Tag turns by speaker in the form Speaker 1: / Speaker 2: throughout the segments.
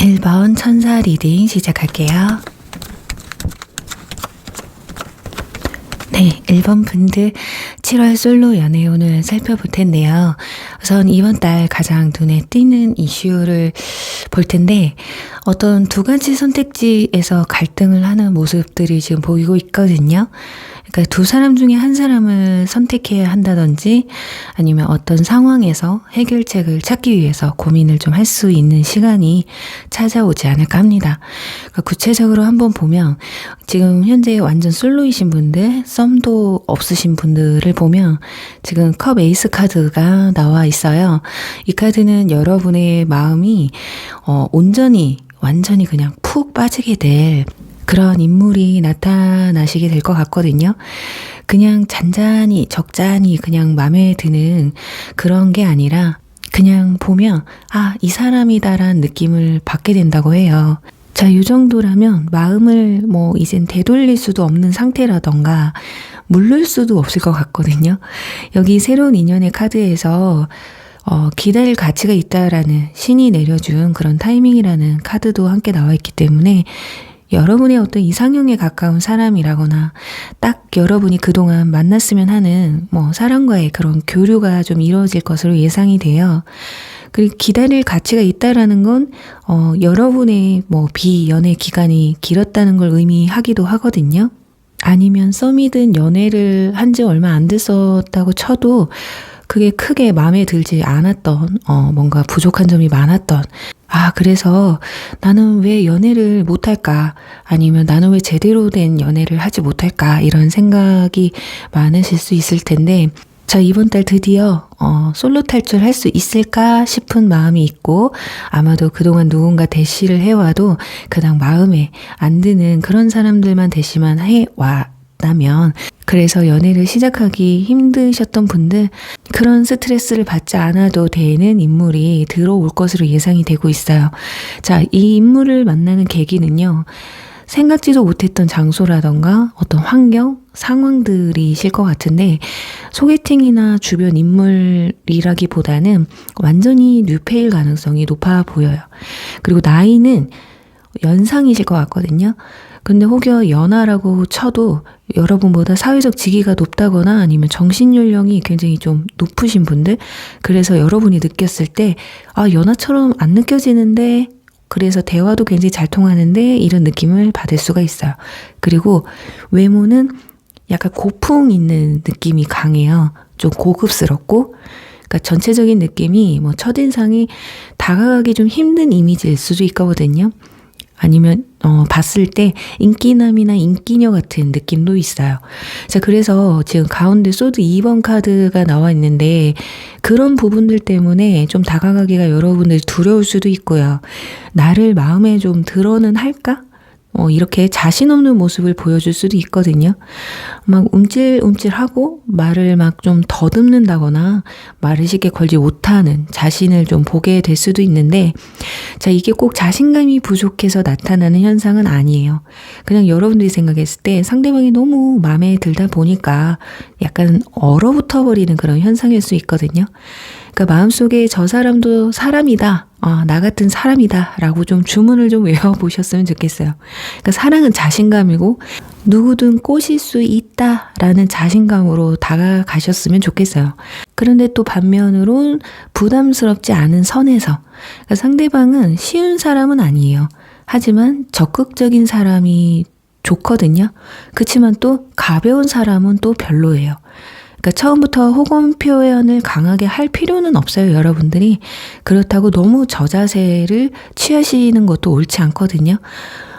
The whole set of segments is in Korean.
Speaker 1: 1번 천사 리딩 시작할게요. 네, 1번 분들 7월 솔로 연애운을 살펴볼 텐데요. 우선 이번 달 가장 눈에 띄는 이슈를 볼 텐데 어떤 두 가지 선택지에서 갈등을 하는 모습들이 지금 보이고 있거든요. 그러니까 두 사람 중에 한 사람을 선택해야 한다든지 아니면 어떤 상황에서 해결책을 찾기 위해서 고민을 좀 할 수 있는 시간이 찾아오지 않을까 합니다. 그러니까 구체적으로 한번 보면 지금 현재 완전 솔로이신 분들, 썸도 없으신 분들을 보면 지금 컵 에이스 카드가 나와 있어요. 이 카드는 여러분의 마음이 온전히 완전히 그냥 푹 빠지게 될 그런 인물이 나타나시게 될 것 같거든요. 그냥 잔잔히 적잖이 그냥 마음에 드는 그런 게 아니라 그냥 보면 이 사람이다라는 느낌을 받게 된다고 해요. 자, 이 정도라면 마음을 이젠 되돌릴 수도 없는 상태라던가 물를 수도 없을 것 같거든요. 여기 새로운 인연의 카드에서 기다릴 가치가 있다라는 신이 내려준 그런 타이밍이라는 카드도 함께 나와 있기 때문에 여러분의 어떤 이상형에 가까운 사람이라거나 딱 여러분이 그동안 만났으면 하는 사람과의 그런 교류가 좀 이루어질 것으로 예상이 돼요. 그리고 기다릴 가치가 있다라는 건 여러분의 비연애 기간이 길었다는 걸 의미하기도 하거든요. 아니면 썸이든 연애를 한 지 얼마 안 됐었다고 쳐도 그게 크게 마음에 들지 않았던 뭔가 부족한 점이 많았던 그래서 나는 왜 연애를 못할까? 아니면 나는 왜 제대로 된 연애를 하지 못할까? 이런 생각이 많으실 수 있을 텐데 자, 이번 달 드디어 솔로 탈출할 수 있을까 싶은 마음이 있고 아마도 그동안 누군가 대시를 해와도 그냥 마음에 안 드는 그런 사람들만 대시만 해왔다면 그래서 연애를 시작하기 힘드셨던 분들 그런 스트레스를 받지 않아도 되는 인물이 들어올 것으로 예상이 되고 있어요. 자, 이 인물을 만나는 계기는요. 생각지도 못했던 장소라던가 어떤 환경, 상황들이실 것 같은데 소개팅이나 주변 인물이라기보다는 완전히 뉴페일 가능성이 높아 보여요. 그리고 나이는 연상이실 것 같거든요. 근데 혹여 연하라고 쳐도 여러분보다 사회적 지위가 높다거나 아니면 정신연령이 굉장히 좀 높으신 분들 그래서 여러분이 느꼈을 때 연하처럼 안 느껴지는데 그래서 대화도 굉장히 잘 통하는데 이런 느낌을 받을 수가 있어요. 그리고 외모는 약간 고풍 있는 느낌이 강해요. 좀 고급스럽고 그러니까 전체적인 느낌이 첫인상이 다가가기 좀 힘든 이미지일 수도 있거든요. 아니면 봤을 때 인기남이나 인기녀 같은 느낌도 있어요. 자, 그래서 지금 가운데 소드 2번 카드가 나와 있는데 그런 부분들 때문에 좀 다가가기가 여러분들 두려울 수도 있고요. 나를 마음에 좀 들어는 할까? 이렇게 자신 없는 모습을 보여줄 수도 있거든요. 막 움찔움찔하고 말을 막 좀 더듬는다거나 말을 쉽게 걸지 못하는 자신을 좀 보게 될 수도 있는데 자, 이게 꼭 자신감이 부족해서 나타나는 현상은 아니에요. 그냥 여러분들이 생각했을 때 상대방이 너무 마음에 들다 보니까 약간 얼어붙어 버리는 그런 현상일 수 있거든요. 그러니까 마음속에 저 사람도 사람이다. 나 같은 사람이다 라고 좀 주문을 좀 외워보셨으면 좋겠어요. 그러니까 사랑은 자신감이고 누구든 꼬실 수 있다라는 자신감으로 다가가셨으면 좋겠어요. 그런데 또 반면으론 부담스럽지 않은 선에서 그러니까 상대방은 쉬운 사람은 아니에요. 하지만 적극적인 사람이 좋거든요. 그렇지만 또 가벼운 사람은 또 별로예요. 그러니까 처음부터 호감 표현을 강하게 할 필요는 없어요, 여러분들이. 그렇다고 너무 저자세를 취하시는 것도 옳지 않거든요.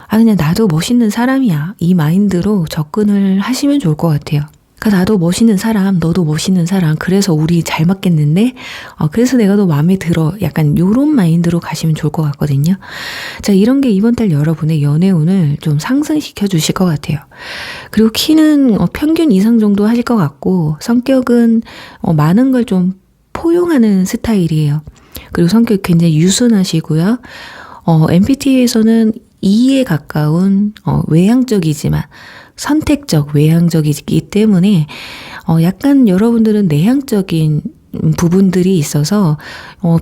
Speaker 1: 그냥 나도 멋있는 사람이야. 이 마인드로 접근을 하시면 좋을 것 같아요. 그러니까 나도 멋있는 사람, 너도 멋있는 사람. 그래서 우리 잘 맞겠는데? 그래서 내가 더 마음에 들어. 약간 요런 마인드로 가시면 좋을 것 같거든요. 자, 이런 게 이번 달 여러분의 연애운을 좀 상승시켜 주실 것 같아요. 그리고 키는 평균 이상 정도 하실 것 같고 성격은 많은 걸 좀 포용하는 스타일이에요. 그리고 성격이 굉장히 유순하시고요. MBTI에서는 E에 가까운 외향적이지만 선택적 외향적이기 때문에 약간 여러분들은 내향적인 부분들이 있어서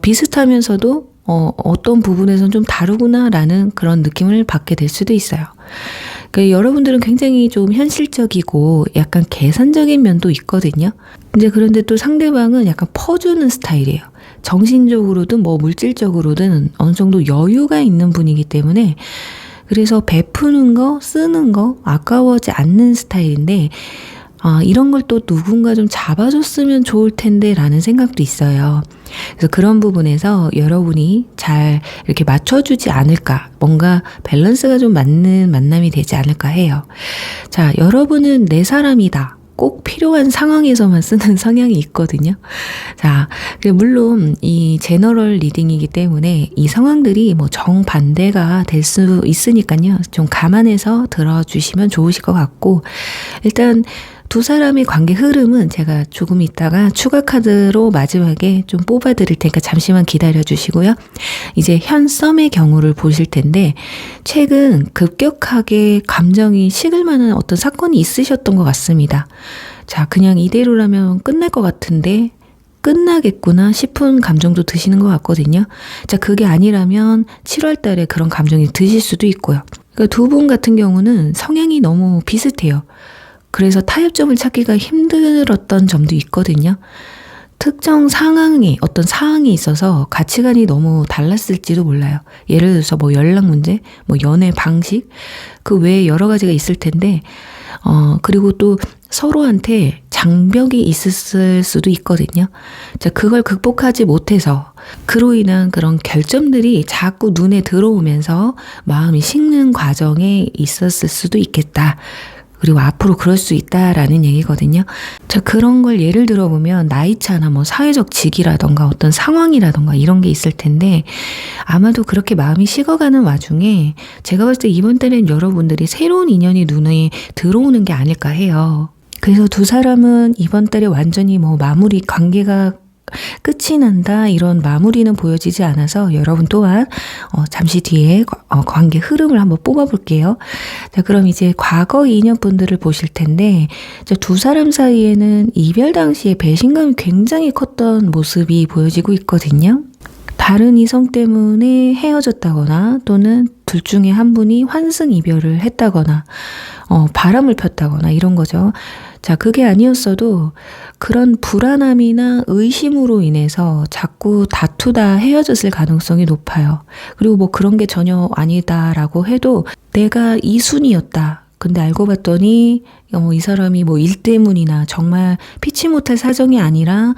Speaker 1: 비슷하면서도 어떤 부분에선 좀 다르구나라는 그런 느낌을 받게 될 수도 있어요. 그러니까 여러분들은 굉장히 좀 현실적이고 약간 계산적인 면도 있거든요. 이제 그런데 또 상대방은 약간 퍼주는 스타일이에요. 정신적으로든 뭐 물질적으로든 어느 정도 여유가 있는 분이기 때문에 그래서 베푸는 거, 쓰는 거 아까워하지 않는 스타일인데 이런 걸 또 누군가 좀 잡아줬으면 좋을 텐데 라는 생각도 있어요. 그래서 그런 부분에서 여러분이 잘 이렇게 맞춰주지 않을까, 뭔가 밸런스가 좀 맞는 만남이 되지 않을까 해요. 자, 여러분은 내 사람이다. 꼭 필요한 상황에서만 쓰는 성향이 있거든요. 자, 물론 이 제너럴 리딩이기 때문에 이 상황들이 뭐 정반대가 될 수 있으니까요. 좀 감안해서 들어주시면 좋으실 것 같고, 일단 두 사람의 관계 흐름은 제가 조금 있다가 추가 카드로 마지막에 좀 뽑아 드릴 테니까 잠시만 기다려 주시고요. 이제 현 썸의 경우를 보실 텐데 최근 급격하게 감정이 식을 만한 어떤 사건이 있으셨던 것 같습니다. 자, 그냥 이대로라면 끝날 것 같은데 끝나겠구나 싶은 감정도 드시는 것 같거든요. 자, 그게 아니라면 7월 달에 그런 감정이 드실 수도 있고요. 그러니까 두 분 같은 경우는 성향이 너무 비슷해요. 그래서 타협점을 찾기가 힘들었던 점도 있거든요. 특정 상황이, 어떤 사항이 있어서 가치관이 너무 달랐을지도 몰라요. 예를 들어서 뭐 연락 문제, 뭐 연애 방식, 그 외에 여러 가지가 있을 텐데, 그리고 또 서로한테 장벽이 있을 수도 있거든요. 자, 그걸 극복하지 못해서 그로 인한 그런 결점들이 자꾸 눈에 들어오면서 마음이 식는 과정에 있었을 수도 있겠다. 그리고 앞으로 그럴 수 있다라는 얘기거든요. 자, 그런 걸 예를 들어보면 나이차나 뭐 사회적 직위라던가 어떤 상황이라던가 이런 게 있을 텐데 아마도 그렇게 마음이 식어가는 와중에 제가 봤을 때 이번 달엔 여러분들이 새로운 인연이 눈에 들어오는 게 아닐까 해요. 그래서 두 사람은 이번 달에 완전히 뭐 마무리 관계가 끝이 난다 이런 마무리는 보여지지 않아서 여러분 또한 잠시 뒤에 관계 흐름을 한번 뽑아볼게요. 자, 그럼 이제 과거 인연분들을 보실 텐데 두 사람 사이에는 이별 당시에 배신감이 굉장히 컸던 모습이 보여지고 있거든요. 다른 이성 때문에 헤어졌다거나 또는 둘 중에 한 분이 환승 이별을 했다거나 바람을 폈다거나 이런 거죠. 자, 그게 아니었어도 그런 불안함이나 의심으로 인해서 자꾸 다투다 헤어졌을 가능성이 높아요. 그리고 뭐 그런 게 전혀 아니다라고 해도 내가 이순이었다. 근데 알고 봤더니 이 사람이 뭐 일 때문이나 정말 피치 못할 사정이 아니라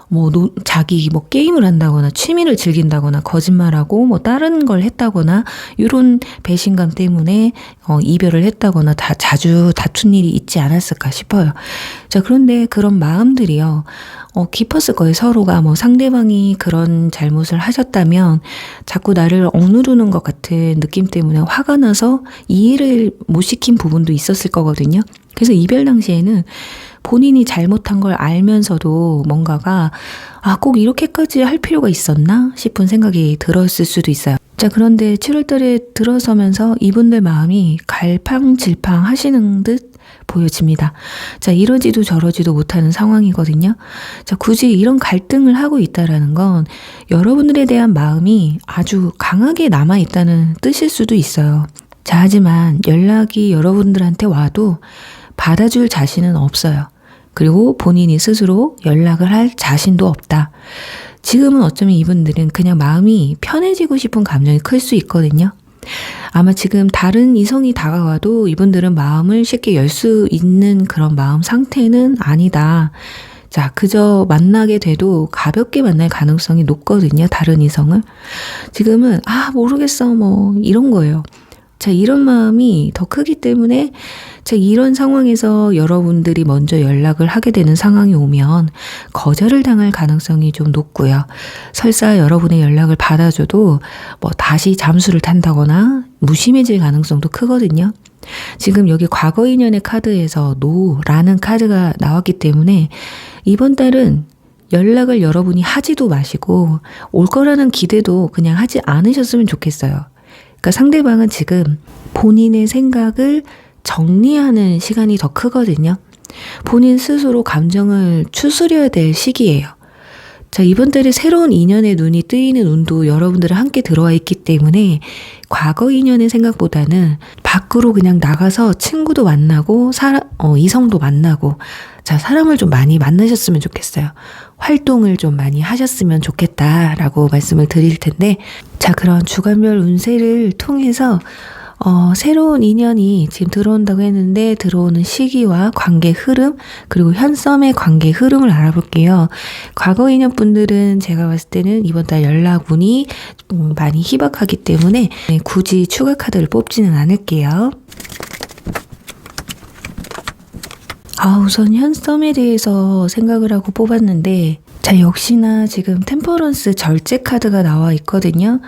Speaker 1: 뭐 자기 뭐 게임을 한다거나 취미를 즐긴다거나 거짓말하고 뭐 다른 걸 했다거나 이런 배신감 때문에 이별을 했다거나 자주 다툰 일이 있지 않았을까 싶어요. 자, 그런데 그런 마음들이요. 깊었을 거예요. 서로가 뭐 상대방이 그런 잘못을 하셨다면 자꾸 나를 억누르는 것 같은 느낌 때문에 화가 나서 이해를 못 시킨 부분도 있었을 거거든요. 그래서 이별 당시에는 본인이 잘못한 걸 알면서도 뭔가가 꼭 이렇게까지 할 필요가 있었나 싶은 생각이 들었을 수도 있어요. 자, 그런데 7월 달에 들어서면서 이분들 마음이 갈팡질팡 하시는 듯 보여집니다. 자, 이러지도 저러지도 못하는 상황이거든요. 자, 굳이 이런 갈등을 하고 있다라는 건 여러분들에 대한 마음이 아주 강하게 남아있다는 뜻일 수도 있어요. 자, 하지만 연락이 여러분들한테 와도 받아줄 자신은 없어요. 그리고 본인이 스스로 연락을 할 자신도 없다. 지금은 어쩌면 이분들은 그냥 마음이 편해지고 싶은 감정이 클 수 있거든요. 아마 지금 다른 이성이 다가와도 이분들은 마음을 쉽게 열 수 있는 그런 마음 상태는 아니다. 자, 그저 만나게 돼도 가볍게 만날 가능성이 높거든요. 다른 이성을. 지금은 모르겠어 뭐 이런 거예요. 자, 이런 마음이 더 크기 때문에 자, 이런 상황에서 여러분들이 먼저 연락을 하게 되는 상황이 오면 거절을 당할 가능성이 좀 높고요. 설사 여러분의 연락을 받아줘도 뭐 다시 잠수를 탄다거나 무심해질 가능성도 크거든요. 지금 여기 과거 인연의 카드에서 노라는 카드가 나왔기 때문에 이번 달은 연락을 여러분이 하지도 마시고 올 거라는 기대도 그냥 하지 않으셨으면 좋겠어요. 그러니까 상대방은 지금 본인의 생각을 정리하는 시간이 더 크거든요. 본인 스스로 감정을 추스려야 될 시기예요. 자, 이번 달에 새로운 인연의 눈이 뜨이는 운도 여러분들은 함께 들어와 있기 때문에 과거 인연의 생각보다는 밖으로 그냥 나가서 친구도 만나고 이성도 만나고 자, 사람을 좀 많이 만나셨으면 좋겠어요. 활동을 좀 많이 하셨으면 좋겠다라고 말씀을 드릴 텐데, 자, 그런 주간별 운세를 통해서 새로운 인연이 지금 들어온다고 했는데 들어오는 시기와 관계 흐름 그리고 현썸의 관계 흐름을 알아볼게요. 과거 인연 분들은 제가 봤을 때는 이번 달 연락운이 많이 희박하기 때문에 굳이 추가 카드를 뽑지는 않을게요. 우선 현썸에 대해서 생각을 하고 뽑았는데, 자, 역시나 지금 템퍼런스 절제 카드가 나와 있거든요.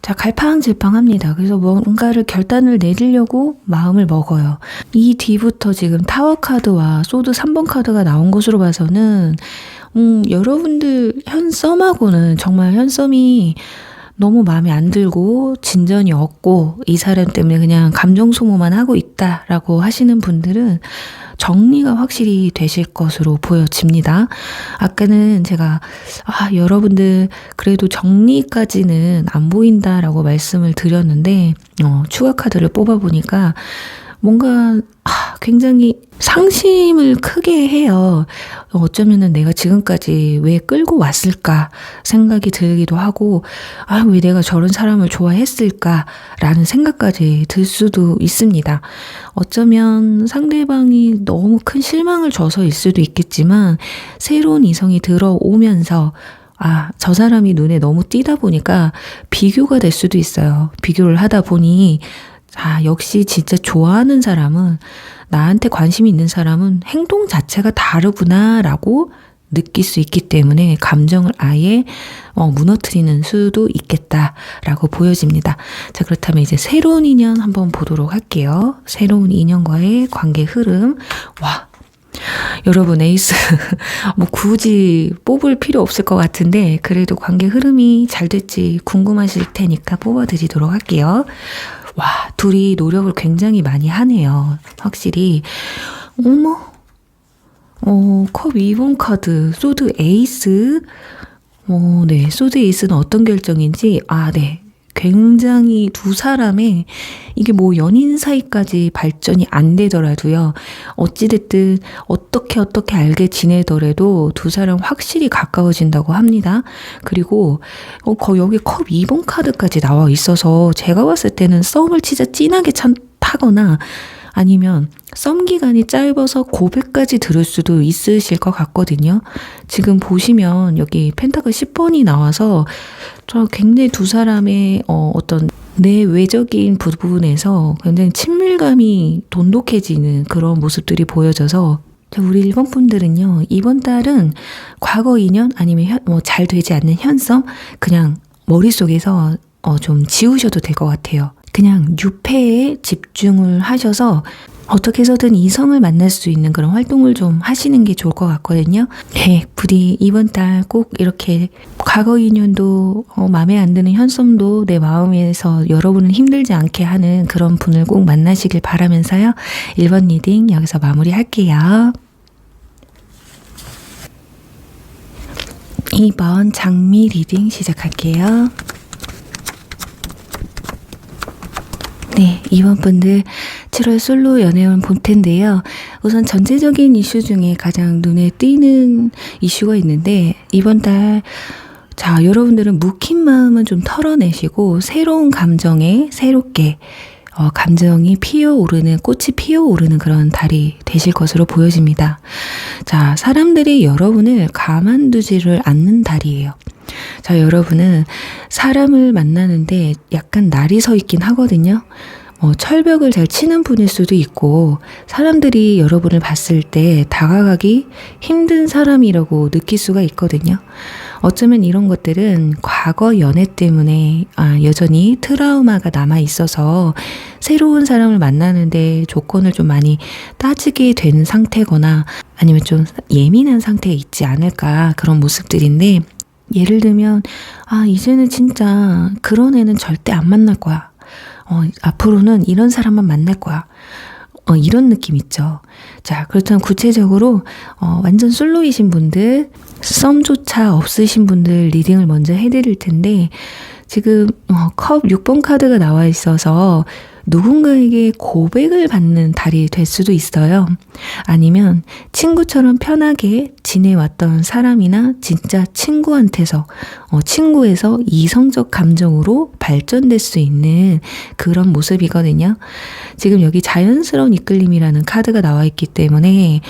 Speaker 1: 자, 갈팡질팡합니다. 그래서 뭔가를 결단을 내리려고 마음을 먹어요. 이 뒤부터 지금 타워 카드와 소드 3번 카드가 나온 것으로 봐서는 여러분들 현썸하고는 정말 현썸이 너무 마음에 안 들고 진전이 없고 이 사람 때문에 그냥 감정 소모만 하고 있다라고 하시는 분들은 정리가 확실히 되실 것으로 보여집니다. 아까는 제가 여러분들 그래도 정리까지는 안 보인다라고 말씀을 드렸는데 추가 카드를 뽑아보니까 뭔가 굉장히 상심을 크게 해요. 어쩌면은 내가 지금까지 왜 끌고 왔을까 생각이 들기도 하고 왜 내가 저런 사람을 좋아했을까라는 생각까지 들 수도 있습니다. 어쩌면 상대방이 너무 큰 실망을 줘서일 수도 있겠지만 새로운 이성이 들어오면서 저 사람이 눈에 너무 띄다 보니까 비교가 될 수도 있어요. 비교를 하다 보니 역시 진짜 좋아하는 사람은 나한테 관심이 있는 사람은 행동 자체가 다르구나라고 느낄 수 있기 때문에 감정을 아예 무너뜨리는 수도 있겠다라고 보여집니다. 자, 그렇다면 이제 새로운 인연 한번 보도록 할게요. 새로운 인연과의 관계 흐름. 여러분 에이스 굳이 뽑을 필요 없을 것 같은데 그래도 관계 흐름이 잘 될지 궁금하실 테니까 뽑아드리도록 할게요. 둘이 노력을 굉장히 많이 하네요. 확실히. 컵 2번 카드, 소드 에이스. 네, 소드 에이스는 어떤 결정인지, 네. 굉장히 두 사람의 이게 연인 사이까지 발전이 안 되더라도요. 어찌됐든 어떻게 알게 지내더라도 두 사람 확실히 가까워진다고 합니다. 그리고 여기 컵 2번 카드까지 나와 있어서 제가 봤을 때는 썸을 진짜 진하게 타거나 아니면 썸 기간이 짧아서 고백까지 들을 수도 있으실 것 같거든요. 지금 보시면 여기 펜타클 10번이 나와서 저 굉장히 두 사람의 어떤 내외적인 부분에서 굉장히 친밀감이 돈독해지는 그런 모습들이 보여져서 우리 1번 분들은요. 이번 달은 과거 인연 아니면 잘 되지 않는 현썸 그냥 머릿속에서 좀 지우셔도 될 것 같아요. 그냥 유패에 집중을 하셔서 어떻게 해서든 이성을 만날 수 있는 그런 활동을 좀 하시는 게 좋을 것 같거든요. 네, 부디 이번 달 꼭 이렇게 과거 인연도 마음에 안 드는 현썸도 내 마음에서 여러분을 힘들지 않게 하는 그런 분을 꼭 만나시길 바라면서요. 1번 리딩 여기서 마무리할게요. 2번 장미 리딩 시작할게요. 네, 2번 분들 7월 솔로 연애운 볼 텐데요. 우선 전체적인 이슈 중에 가장 눈에 띄는 이슈가 있는데 이번 달 여러분들은 묵힌 마음은 좀 털어내시고 새로운 감정에 새롭게 감정이 피어오르는 꽃이 피어오르는 그런 달이 되실 것으로 보여집니다. 자, 사람들이 여러분을 가만두지를 않는 달이에요. 자, 여러분은 사람을 만나는데 약간 날이 서 있긴 하거든요. 철벽을 잘 치는 분일 수도 있고 사람들이 여러분을 봤을 때 다가가기 힘든 사람이라고 느낄 수가 있거든요. 어쩌면 이런 것들은 과거 연애 때문에 여전히 트라우마가 남아 있어서 새로운 사람을 만나는데 조건을 좀 많이 따지게 되는 상태거나 아니면 좀 예민한 상태에 있지 않을까 그런 모습들인데 예를 들면 이제는 진짜 그런 애는 절대 안 만날 거야. 앞으로는 이런 사람만 만날 거야. 이런 느낌 있죠. 자, 그렇다면 구체적으로 완전 솔로이신 분들, 썸조차 없으신 분들 리딩을 먼저 해드릴 텐데, 지금 컵 6번 카드가 나와 있어서 누군가에게 고백을 받는 달이 될 수도 있어요. 아니면 친구처럼 편하게 지내왔던 사람이나 진짜 친구한테서 친구에서 이성적 감정으로 발전될 수 있는 그런 모습이거든요. 지금 여기 자연스러운 이끌림이라는 카드가 나와 있기 때문에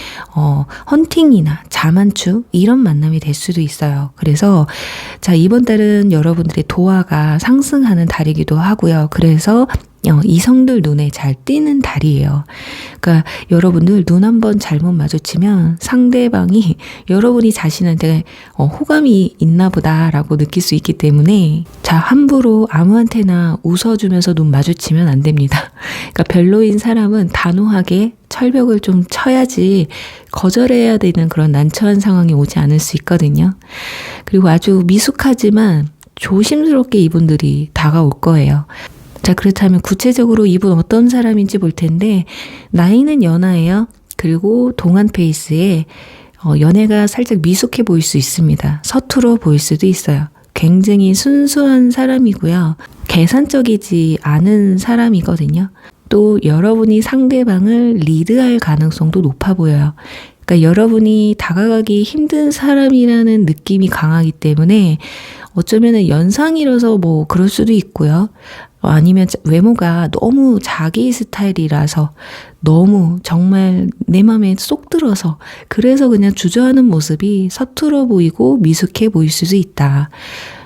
Speaker 1: 헌팅이나 자만추 이런 만남이 될 수도 있어요. 그래서 자, 이번 달은 여러분들의 도화가 상승하는 달이기도 하고요. 그래서 이성들 눈에 잘 띄는 달이에요. 그러니까 여러분들 눈 한번 잘못 마주치면 상대방이 여러분이 자신한테 호감이 있나 보다라고 느낄 수 있기 때문에 자, 함부로 아무한테나 웃어주면서 눈 마주치면 안 됩니다. 그러니까 별로인 사람은 단호하게 철벽을 좀 쳐야지 거절해야 되는 그런 난처한 상황이 오지 않을 수 있거든요. 그리고 아주 미숙하지만 조심스럽게 이분들이 다가올 거예요. 자, 그렇다면 구체적으로 이분 어떤 사람인지 볼 텐데, 나이는 연하예요. 그리고 동안 페이스에 연애가 살짝 미숙해 보일 수 있습니다. 서투러 보일 수도 있어요. 굉장히 순수한 사람이고요. 계산적이지 않은 사람이거든요. 또 여러분이 상대방을 리드할 가능성도 높아 보여요. 그러니까 여러분이 다가가기 힘든 사람이라는 느낌이 강하기 때문에 어쩌면 연상이라서 뭐 그럴 수도 있고요. 아니면 외모가 너무 자기 스타일이라서 너무 정말 내 맘에 쏙 들어서 그래서 그냥 주저하는 모습이 서툴어 보이고 미숙해 보일 수도 있다.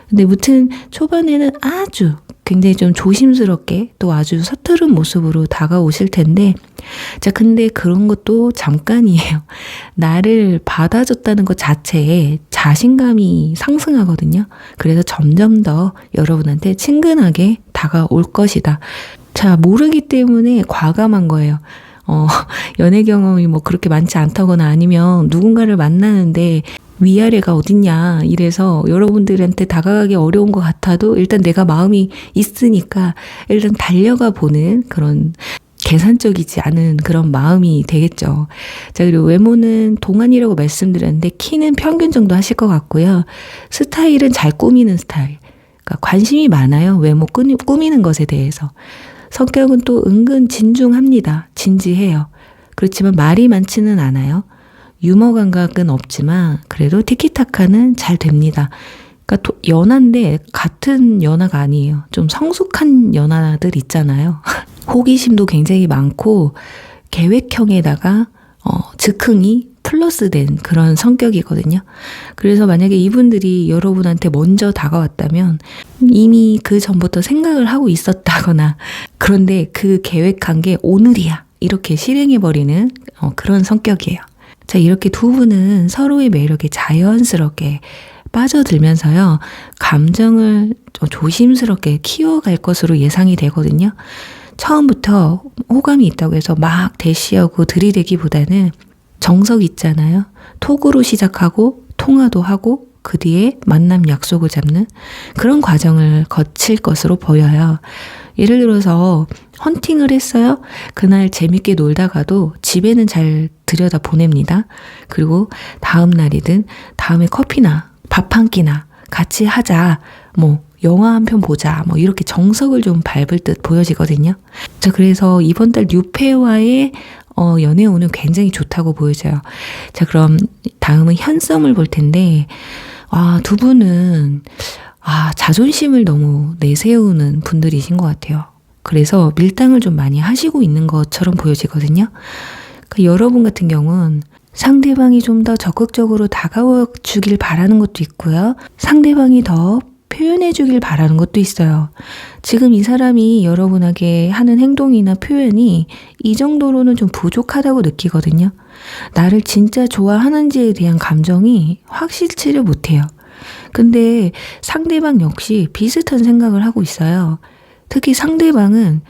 Speaker 1: 근데 무튼 초반에는 아주 굉장히 좀 조심스럽게 또 아주 서투른 모습으로 다가오실 텐데, 자, 근데 그런 것도 잠깐이에요. 나를 받아줬다는 것 자체에 자신감이 상승하거든요. 그래서 점점 더 여러분한테 친근하게 다가올 것이다. 자, 모르기 때문에 과감한 거예요. 연애 경험이 뭐 그렇게 많지 않다거나 아니면 누군가를 만나는데 위아래가 어딨냐 이래서 여러분들한테 다가가기 어려운 것 같아도 일단 내가 마음이 있으니까 일단 달려가 보는 그런 계산적이지 않은 그런 마음이 되겠죠. 자, 그리고 외모는 동안이라고 말씀드렸는데 키는 평균 정도 하실 것 같고요. 스타일은 잘 꾸미는 스타일. 그러니까 관심이 많아요. 외모 꾸미는 것에 대해서. 성격은 또 은근 진중합니다. 진지해요. 그렇지만 말이 많지는 않아요. 유머 감각은 없지만 그래도 티키타카는 잘 됩니다. 그러니까 연하인데 같은 연하가 아니에요. 좀 성숙한 연하들 있잖아요. 호기심도 굉장히 많고 계획형에다가 즉흥이 플러스된 그런 성격이거든요. 그래서 만약에 이분들이 여러분한테 먼저 다가왔다면 이미 그 전부터 생각을 하고 있었다거나 그런데 그 계획한 게 오늘이야 이렇게 실행해버리는 그런 성격이에요. 자, 이렇게 두 분은 서로의 매력에 자연스럽게 빠져들면서요, 감정을 조심스럽게 키워갈 것으로 예상이 되거든요. 처음부터 호감이 있다고 해서 막 대시하고 들이대기보다는 정석 있잖아요. 톡으로 시작하고 통화도 하고 그 뒤에 만남 약속을 잡는 그런 과정을 거칠 것으로 보여요. 예를 들어서 헌팅을 했어요. 그날 재밌게 놀다가도 집에는 잘 들여다 보냅니다. 그리고 다음 날이든 다음에 커피나 밥 한 끼나 같이 하자. 뭐 영화 한 편 보자. 뭐 이렇게 정석을 좀 밟을 듯 보여지거든요. 자, 그래서 이번 달 뉴페와의 연애운은 굉장히 좋다고 보여져요. 자, 그럼 다음은 현썸을 볼 텐데, 두 분은 자존심을 너무 내세우는 분들이신 것 같아요. 그래서 밀당을 좀 많이 하시고 있는 것처럼 보여지거든요. 그러니까 여러분 같은 경우는 상대방이 좀 더 적극적으로 다가와 주길 바라는 것도 있고요. 상대방이 더 표현해 주길 바라는 것도 있어요. 지금 이 사람이 여러분에게 하는 행동이나 표현이 이 정도로는 좀 부족하다고 느끼거든요. 나를 진짜 좋아하는지에 대한 감정이 확실치를 못해요. 근데 상대방 역시 비슷한 생각을 하고 있어요. 특히 상대방은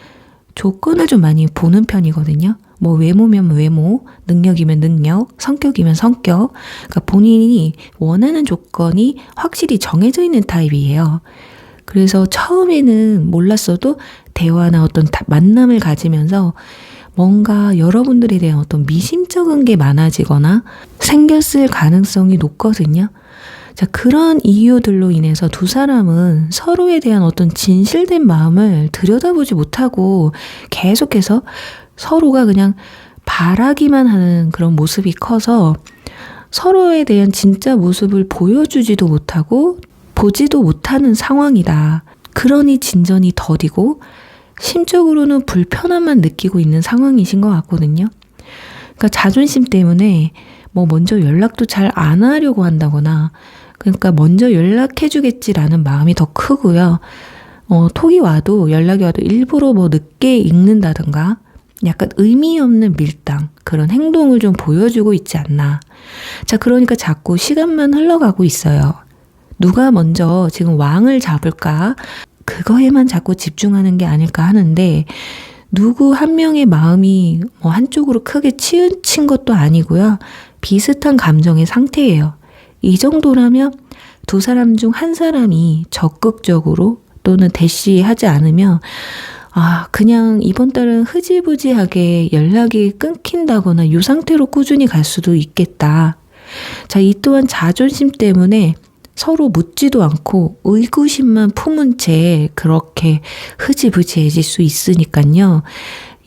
Speaker 1: 조건을 좀 많이 보는 편이거든요. 뭐 외모면 외모, 능력이면 능력, 성격이면 성격. 그러니까 본인이 원하는 조건이 확실히 정해져 있는 타입이에요. 그래서 처음에는 몰랐어도 대화나 어떤 만남을 가지면서 뭔가 여러분들에 대한 어떤 미심쩍은 게 많아지거나 생겼을 가능성이 높거든요. 자, 그런 이유들로 인해서 두 사람은 서로에 대한 어떤 진실된 마음을 들여다보지 못하고 계속해서 서로가 그냥 바라기만 하는 그런 모습이 커서 서로에 대한 진짜 모습을 보여주지도 못하고 보지도 못하는 상황이다. 그러니 진전이 더디고 심적으로는 불편함만 느끼고 있는 상황이신 것 같거든요. 그러니까 자존심 때문에 뭐 먼저 연락도 잘 안 하려고 한다거나, 그러니까 먼저 연락해주겠지라는 마음이 더 크고요. 톡이 와도 연락이 와도 일부러 뭐 늦게 읽는다든가 약간 의미 없는 밀당, 그런 행동을 좀 보여주고 있지 않나. 자, 그러니까 자꾸 시간만 흘러가고 있어요. 누가 먼저 지금 왕을 잡을까? 그거에만 자꾸 집중하는 게 아닐까 하는데, 누구 한 명의 마음이 뭐 한쪽으로 크게 치우친 것도 아니고요. 비슷한 감정의 상태예요. 이 정도라면 두 사람 중 한 사람이 적극적으로 또는 대시하지 않으면 그냥 이번 달은 흐지부지하게 연락이 끊긴다거나 이 상태로 꾸준히 갈 수도 있겠다. 자, 이 또한 자존심 때문에 서로 묻지도 않고 의구심만 품은 채 그렇게 흐지부지해질 수 있으니까요.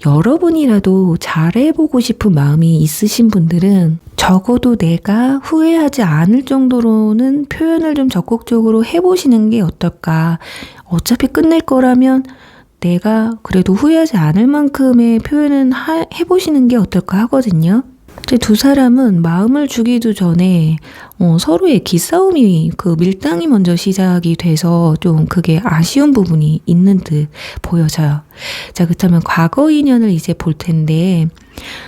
Speaker 1: 여러분이라도 잘해보고 싶은 마음이 있으신 분들은 적어도 내가 후회하지 않을 정도로는 표현을 좀 적극적으로 해보시는 게 어떨까. 어차피 끝낼 거라면 내가 그래도 후회하지 않을 만큼의 표현은 해보시는 게 어떨까 하거든요. 두 사람은 마음을 주기도 전에 서로의 기싸움이, 그 밀당이 먼저 시작이 돼서 좀 그게 아쉬운 부분이 있는 듯 보여져요. 자, 그렇다면 과거 인연을 이제 볼 텐데,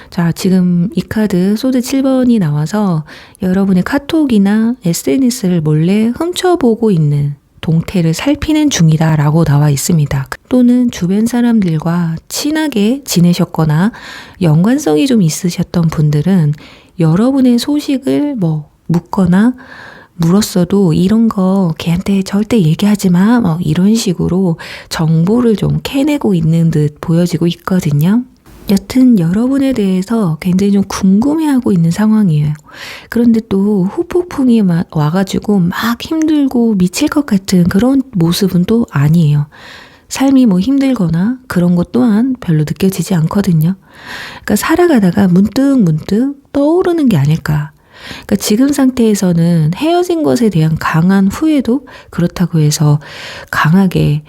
Speaker 1: 자, 지금 이 카드 소드 7번이 나와서 여러분의 카톡이나 SNS를 몰래 훔쳐보고 있는 동태를 살피는 중이다라고 나와 있습니다. 또는 주변 사람들과 친하게 지내셨거나 연관성이 좀 있으셨던 분들은 여러분의 소식을 묻거나 물었어도 이런 거 걔한테 절대 얘기하지 마, 이런 식으로 정보를 좀 캐내고 있는 듯 보여지고 있거든요. 여튼 여러분에 대해서 굉장히 좀 궁금해하고 있는 상황이에요. 그런데 또 후폭풍이 와가지고 막 힘들고 미칠 것 같은 그런 모습은 또 아니에요. 삶이 힘들거나 그런 것 또한 별로 느껴지지 않거든요. 그러니까 살아가다가 문득 떠오르는 게 아닐까. 그러니까 지금 상태에서는 헤어진 것에 대한 강한 후회도 그렇다고 해서 강하게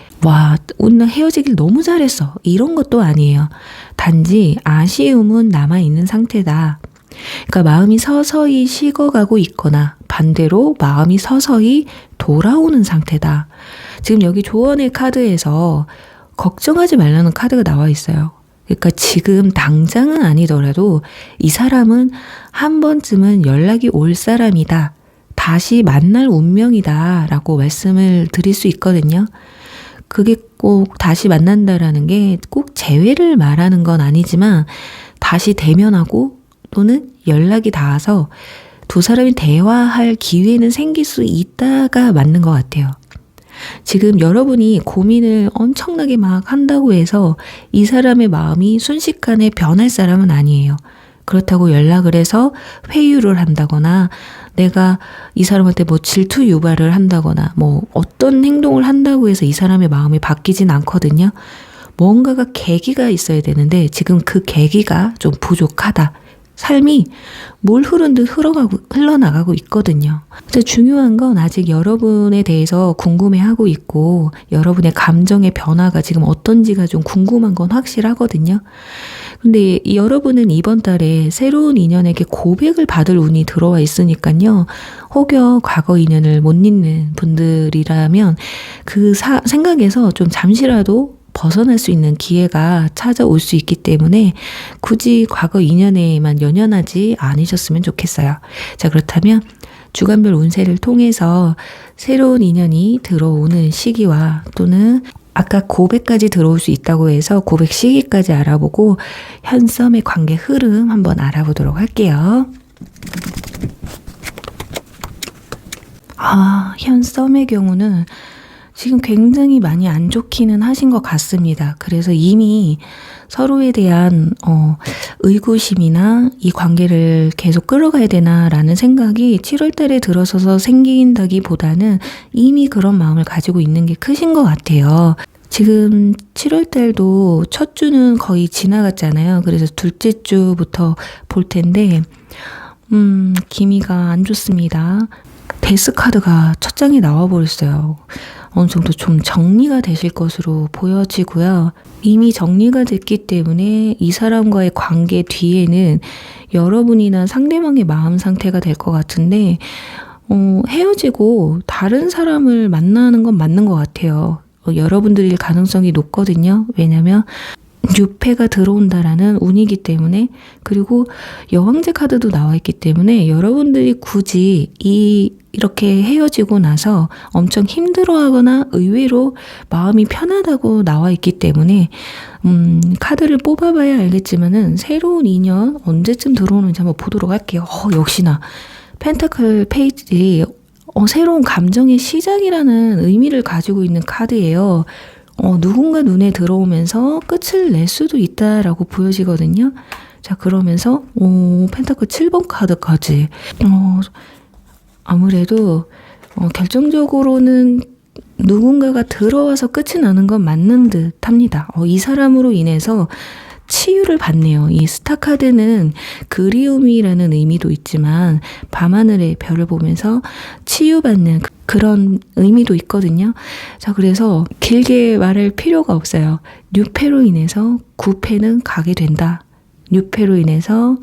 Speaker 1: 오늘 헤어지길 너무 잘했어, 이런 것도 아니에요. 단지 아쉬움은 남아있는 상태다. 그러니까 마음이 서서히 식어가고 있거나 반대로 마음이 서서히 돌아오는 상태다. 지금 여기 조언의 카드에서 걱정하지 말라는 카드가 나와 있어요. 그러니까 지금 당장은 아니더라도 이 사람은 한 번쯤은 연락이 올 사람이다. 다시 만날 운명이다 라고 말씀을 드릴 수 있거든요. 그게 꼭 다시 만난다라는 게 꼭 재회를 말하는 건 아니지만 다시 대면하고 또는 연락이 닿아서 두 사람이 대화할 기회는 생길 수 있다가 맞는 것 같아요. 지금 여러분이 고민을 엄청나게 막 한다고 해서 이 사람의 마음이 순식간에 변할 사람은 아니에요. 그렇다고 연락을 해서 회유를 한다거나 내가 이 사람한테 질투 유발을 한다거나 어떤 행동을 한다고 해서 이 사람의 마음이 바뀌진 않거든요. 뭔가가 계기가 있어야 되는데 지금 그 계기가 좀 부족하다. 삶이 물 흐른 듯 흘러나가고 있거든요. 근데 중요한 건 아직 여러분에 대해서 궁금해하고 있고 여러분의 감정의 변화가 지금 어떤지가 좀 궁금한 건 확실하거든요. 근데 여러분은 이번 달에 새로운 인연에게 고백을 받을 운이 들어와 있으니까요. 혹여 과거 인연을 못 잊는 분들이라면 그 생각에서 좀 잠시라도 벗어날 수 있는 기회가 찾아올 수 있기 때문에 굳이 과거 인연에만 연연하지 않으셨으면 좋겠어요. 자, 그렇다면 주간별 운세를 통해서 새로운 인연이 들어오는 시기와 또는 아까 고백까지 들어올 수 있다고 해서 고백 시기까지 알아보고 현썸의 관계 흐름 한번 알아보도록 할게요. 현썸의 경우는 지금 굉장히 많이 안 좋기는 하신 것 같습니다. 그래서 이미 서로에 대한 의구심이나 이 관계를 계속 끌어가야 되나라는 생각이 7월 달에 들어서서 생긴다기보다는 이미 그런 마음을 가지고 있는 게 크신 것 같아요. 지금 7월 달도 첫 주는 거의 지나갔잖아요. 그래서 둘째 주부터 볼 텐데 기미가 안 좋습니다. 데스 카드가 첫 장에 나와버렸어요. 어느 정도 좀 정리가 되실 것으로 보여지고요. 이미 정리가 됐기 때문에 이 사람과의 관계 뒤에는 여러분이나 상대방의 마음 상태가 될 것 같은데 헤어지고 다른 사람을 만나는 건 맞는 것 같아요. 여러분들일 가능성이 높거든요. 왜냐면 뉴페가 들어온다라는 운이기 때문에, 그리고 여왕제 카드도 나와 있기 때문에 여러분들이 굳이 이렇게 헤어지고 나서 엄청 힘들어하거나 의외로 마음이 편하다고 나와 있기 때문에 카드를 뽑아봐야 알겠지만은 새로운 인연 언제쯤 들어오는지 한번 보도록 할게요. 역시나 펜타클 페이지 새로운 감정의 시작이라는 의미를 가지고 있는 카드예요. 누군가 눈에 들어오면서 끝을 낼 수도 있다라고 보여지거든요. 자, 그러면서 펜타클 7번 카드까지 아무래도 결정적으로는 누군가가 들어와서 끝이 나는 건 맞는 듯 합니다. 이 사람으로 인해서 치유를 받네요. 이 스타 카드는 그리움이라는 의미도 있지만 밤하늘의 별을 보면서 치유받는 그런 의미도 있거든요. 자, 그래서 길게 말할 필요가 없어요. 뉴페로 인해서 구패는 가게 된다. 뉴페로 인해서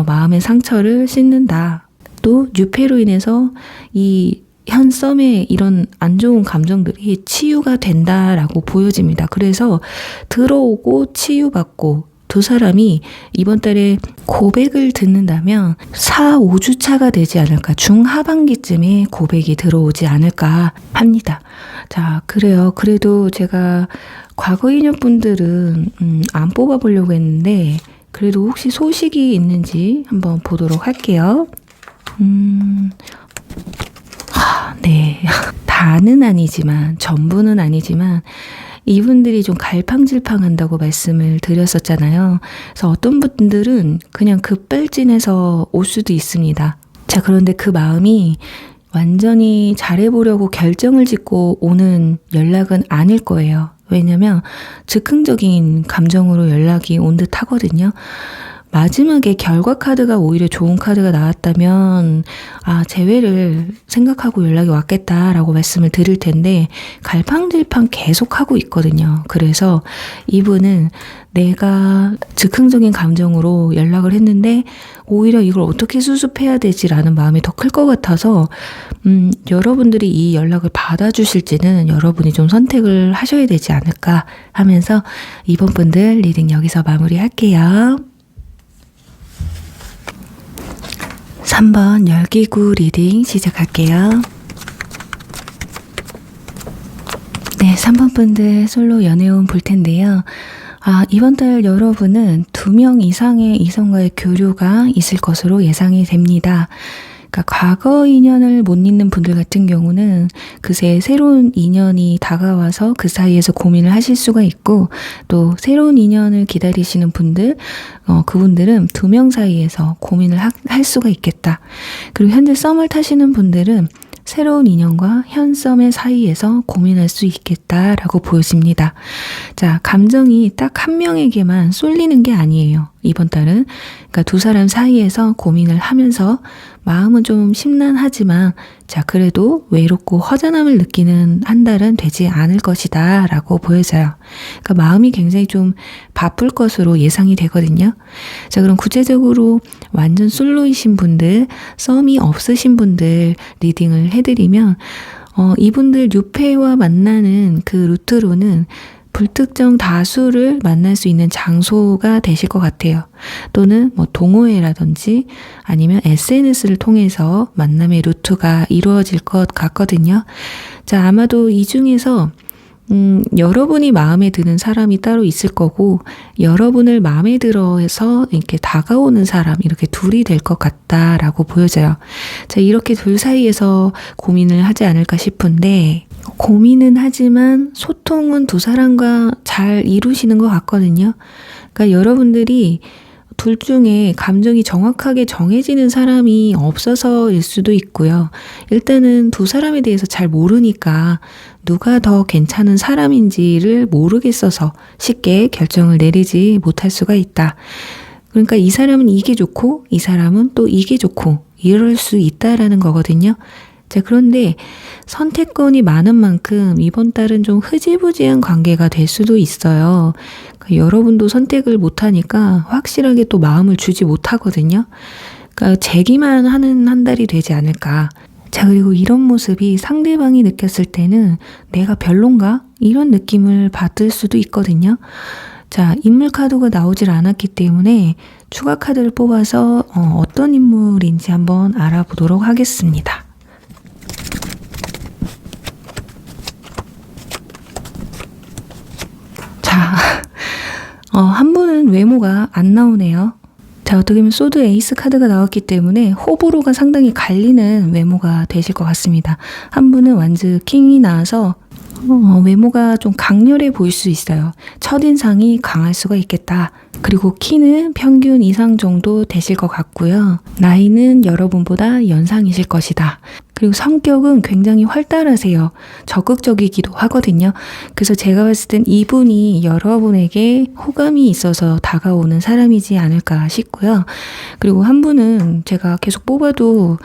Speaker 1: 마음의 상처를 씻는다. 또 뉴페로 인해서 이 현 썸의 이런 안 좋은 감정들이 치유가 된다라고 보여집니다. 그래서 들어오고 치유받고 두 사람이 이번 달에 고백을 듣는다면 4, 5주차가 되지 않을까, 중하반기쯤에 고백이 들어오지 않을까 합니다. 자, 그래요. 그래도 제가 과거 인연분들은 안 뽑아보려고 했는데 그래도 혹시 소식이 있는지 한번 보도록 할게요. 네. 다는 아니지만, 전부는 아니지만, 이분들이 좀 갈팡질팡한다고 말씀을 드렸었잖아요. 그래서 어떤 분들은 그냥 급발진해서 올 수도 있습니다. 자, 그런데 그 마음이 완전히 잘해보려고 결정을 짓고 오는 연락은 아닐 거예요. 왜냐면 즉흥적인 감정으로 연락이 온 듯 하거든요. 마지막에 결과 카드가 오히려 좋은 카드가 나왔다면 재회를 생각하고 연락이 왔겠다라고 말씀을 드릴 텐데 갈팡질팡 계속하고 있거든요. 그래서 이분은 내가 즉흥적인 감정으로 연락을 했는데 오히려 이걸 어떻게 수습해야 되지라는 마음이 더 클 것 같아서 여러분들이 이 연락을 받아주실지는 여러분이 좀 선택을 하셔야 되지 않을까 하면서 이번 분들 리딩 여기서 마무리할게요. 3번 열기구 리딩 시작할게요. 네, 3번 분들 솔로 연애운 볼 텐데요. 이번 달 여러분은 2명 이상의 이성과의 교류가 있을 것으로 예상이 됩니다. 그러니까 과거 인연을 못 잊는 분들 같은 경우는 그새 새로운 인연이 다가와서 그 사이에서 고민을 하실 수가 있고, 또 새로운 인연을 기다리시는 분들, 그분들은 2명 사이에서 고민을 할 수가 있겠다. 그리고 현재 썸을 타시는 분들은 새로운 인연과 현 썸의 사이에서 고민할 수 있겠다라고 보여집니다. 자, 감정이 딱 한 명에게만 쏠리는 게 아니에요. 이번 달은. 그러니까 두 사람 사이에서 고민을 하면서 마음은 좀 심란하지만 자, 그래도 외롭고 허전함을 느끼는 한 달은 되지 않을 것이다 라고 보여져요. 그러니까 마음이 굉장히 좀 바쁠 것으로 예상이 되거든요. 자, 그럼 구체적으로 완전 솔로이신 분들, 썸이 없으신 분들 리딩을 해드리면 이분들 뉴페와 만나는 그 루트로는 불특정 다수를 만날 수 있는 장소가 되실 것 같아요. 또는 동호회라든지 아니면 SNS를 통해서 만남의 루트가 이루어질 것 같거든요. 자, 아마도 이 중에서 여러분이 마음에 드는 사람이 따로 있을 거고, 여러분을 마음에 들어서 이렇게 다가오는 사람, 이렇게 둘이 될 것 같다라고 보여져요. 자, 이렇게 둘 사이에서 고민을 하지 않을까 싶은데, 고민은 하지만 소통은 두 사람과 잘 이루시는 것 같거든요. 그러니까 여러분들이 둘 중에 감정이 정확하게 정해지는 사람이 없어서일 수도 있고요. 일단은 두 사람에 대해서 잘 모르니까 누가 더 괜찮은 사람인지를 모르겠어서 쉽게 결정을 내리지 못할 수가 있다. 그러니까 이 사람은 이게 좋고 이 사람은 또 이게 좋고 이럴 수 있다라는 거거든요. 자, 그런데 선택권이 많은 만큼 이번 달은 좀 흐지부지한 관계가 될 수도 있어요. 그러니까 여러분도 선택을 못하니까 확실하게 또 마음을 주지 못하거든요. 그러니까 재기만 하는 한 달이 되지 않을까. 자, 그리고 이런 모습이 상대방이 느꼈을 때는 내가 별론가? 이런 느낌을 받을 수도 있거든요. 자, 인물 카드가 나오질 않았기 때문에 추가 카드를 뽑아서 어떤 인물인지 한번 알아보도록 하겠습니다. 자, 한 분은 외모가 안 나오네요. 자, 어떻게 보면 소드 에이스 카드가 나왔기 때문에 호불호가 상당히 갈리는 외모가 되실 것 같습니다. 한 분은 완즈 킹이 나와서 외모가 좀 강렬해 보일 수 있어요. 첫인상이 강할 수가 있겠다. 그리고 키는 평균 이상 정도 되실 것 같고요. 나이는 여러분보다 연상이실 것이다. 그리고 성격은 굉장히 활달하세요. 적극적이기도 하거든요. 그래서 제가 봤을 땐 이분이 여러분에게 호감이 있어서 다가오는 사람이지 않을까 싶고요. 그리고 한 분은 제가 계속 뽑아도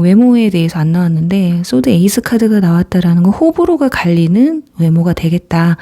Speaker 1: 외모에 대해서 안 나왔는데 소드 에이스 카드가 나왔다라는 건 호불호가 갈리는 외모가 되겠다.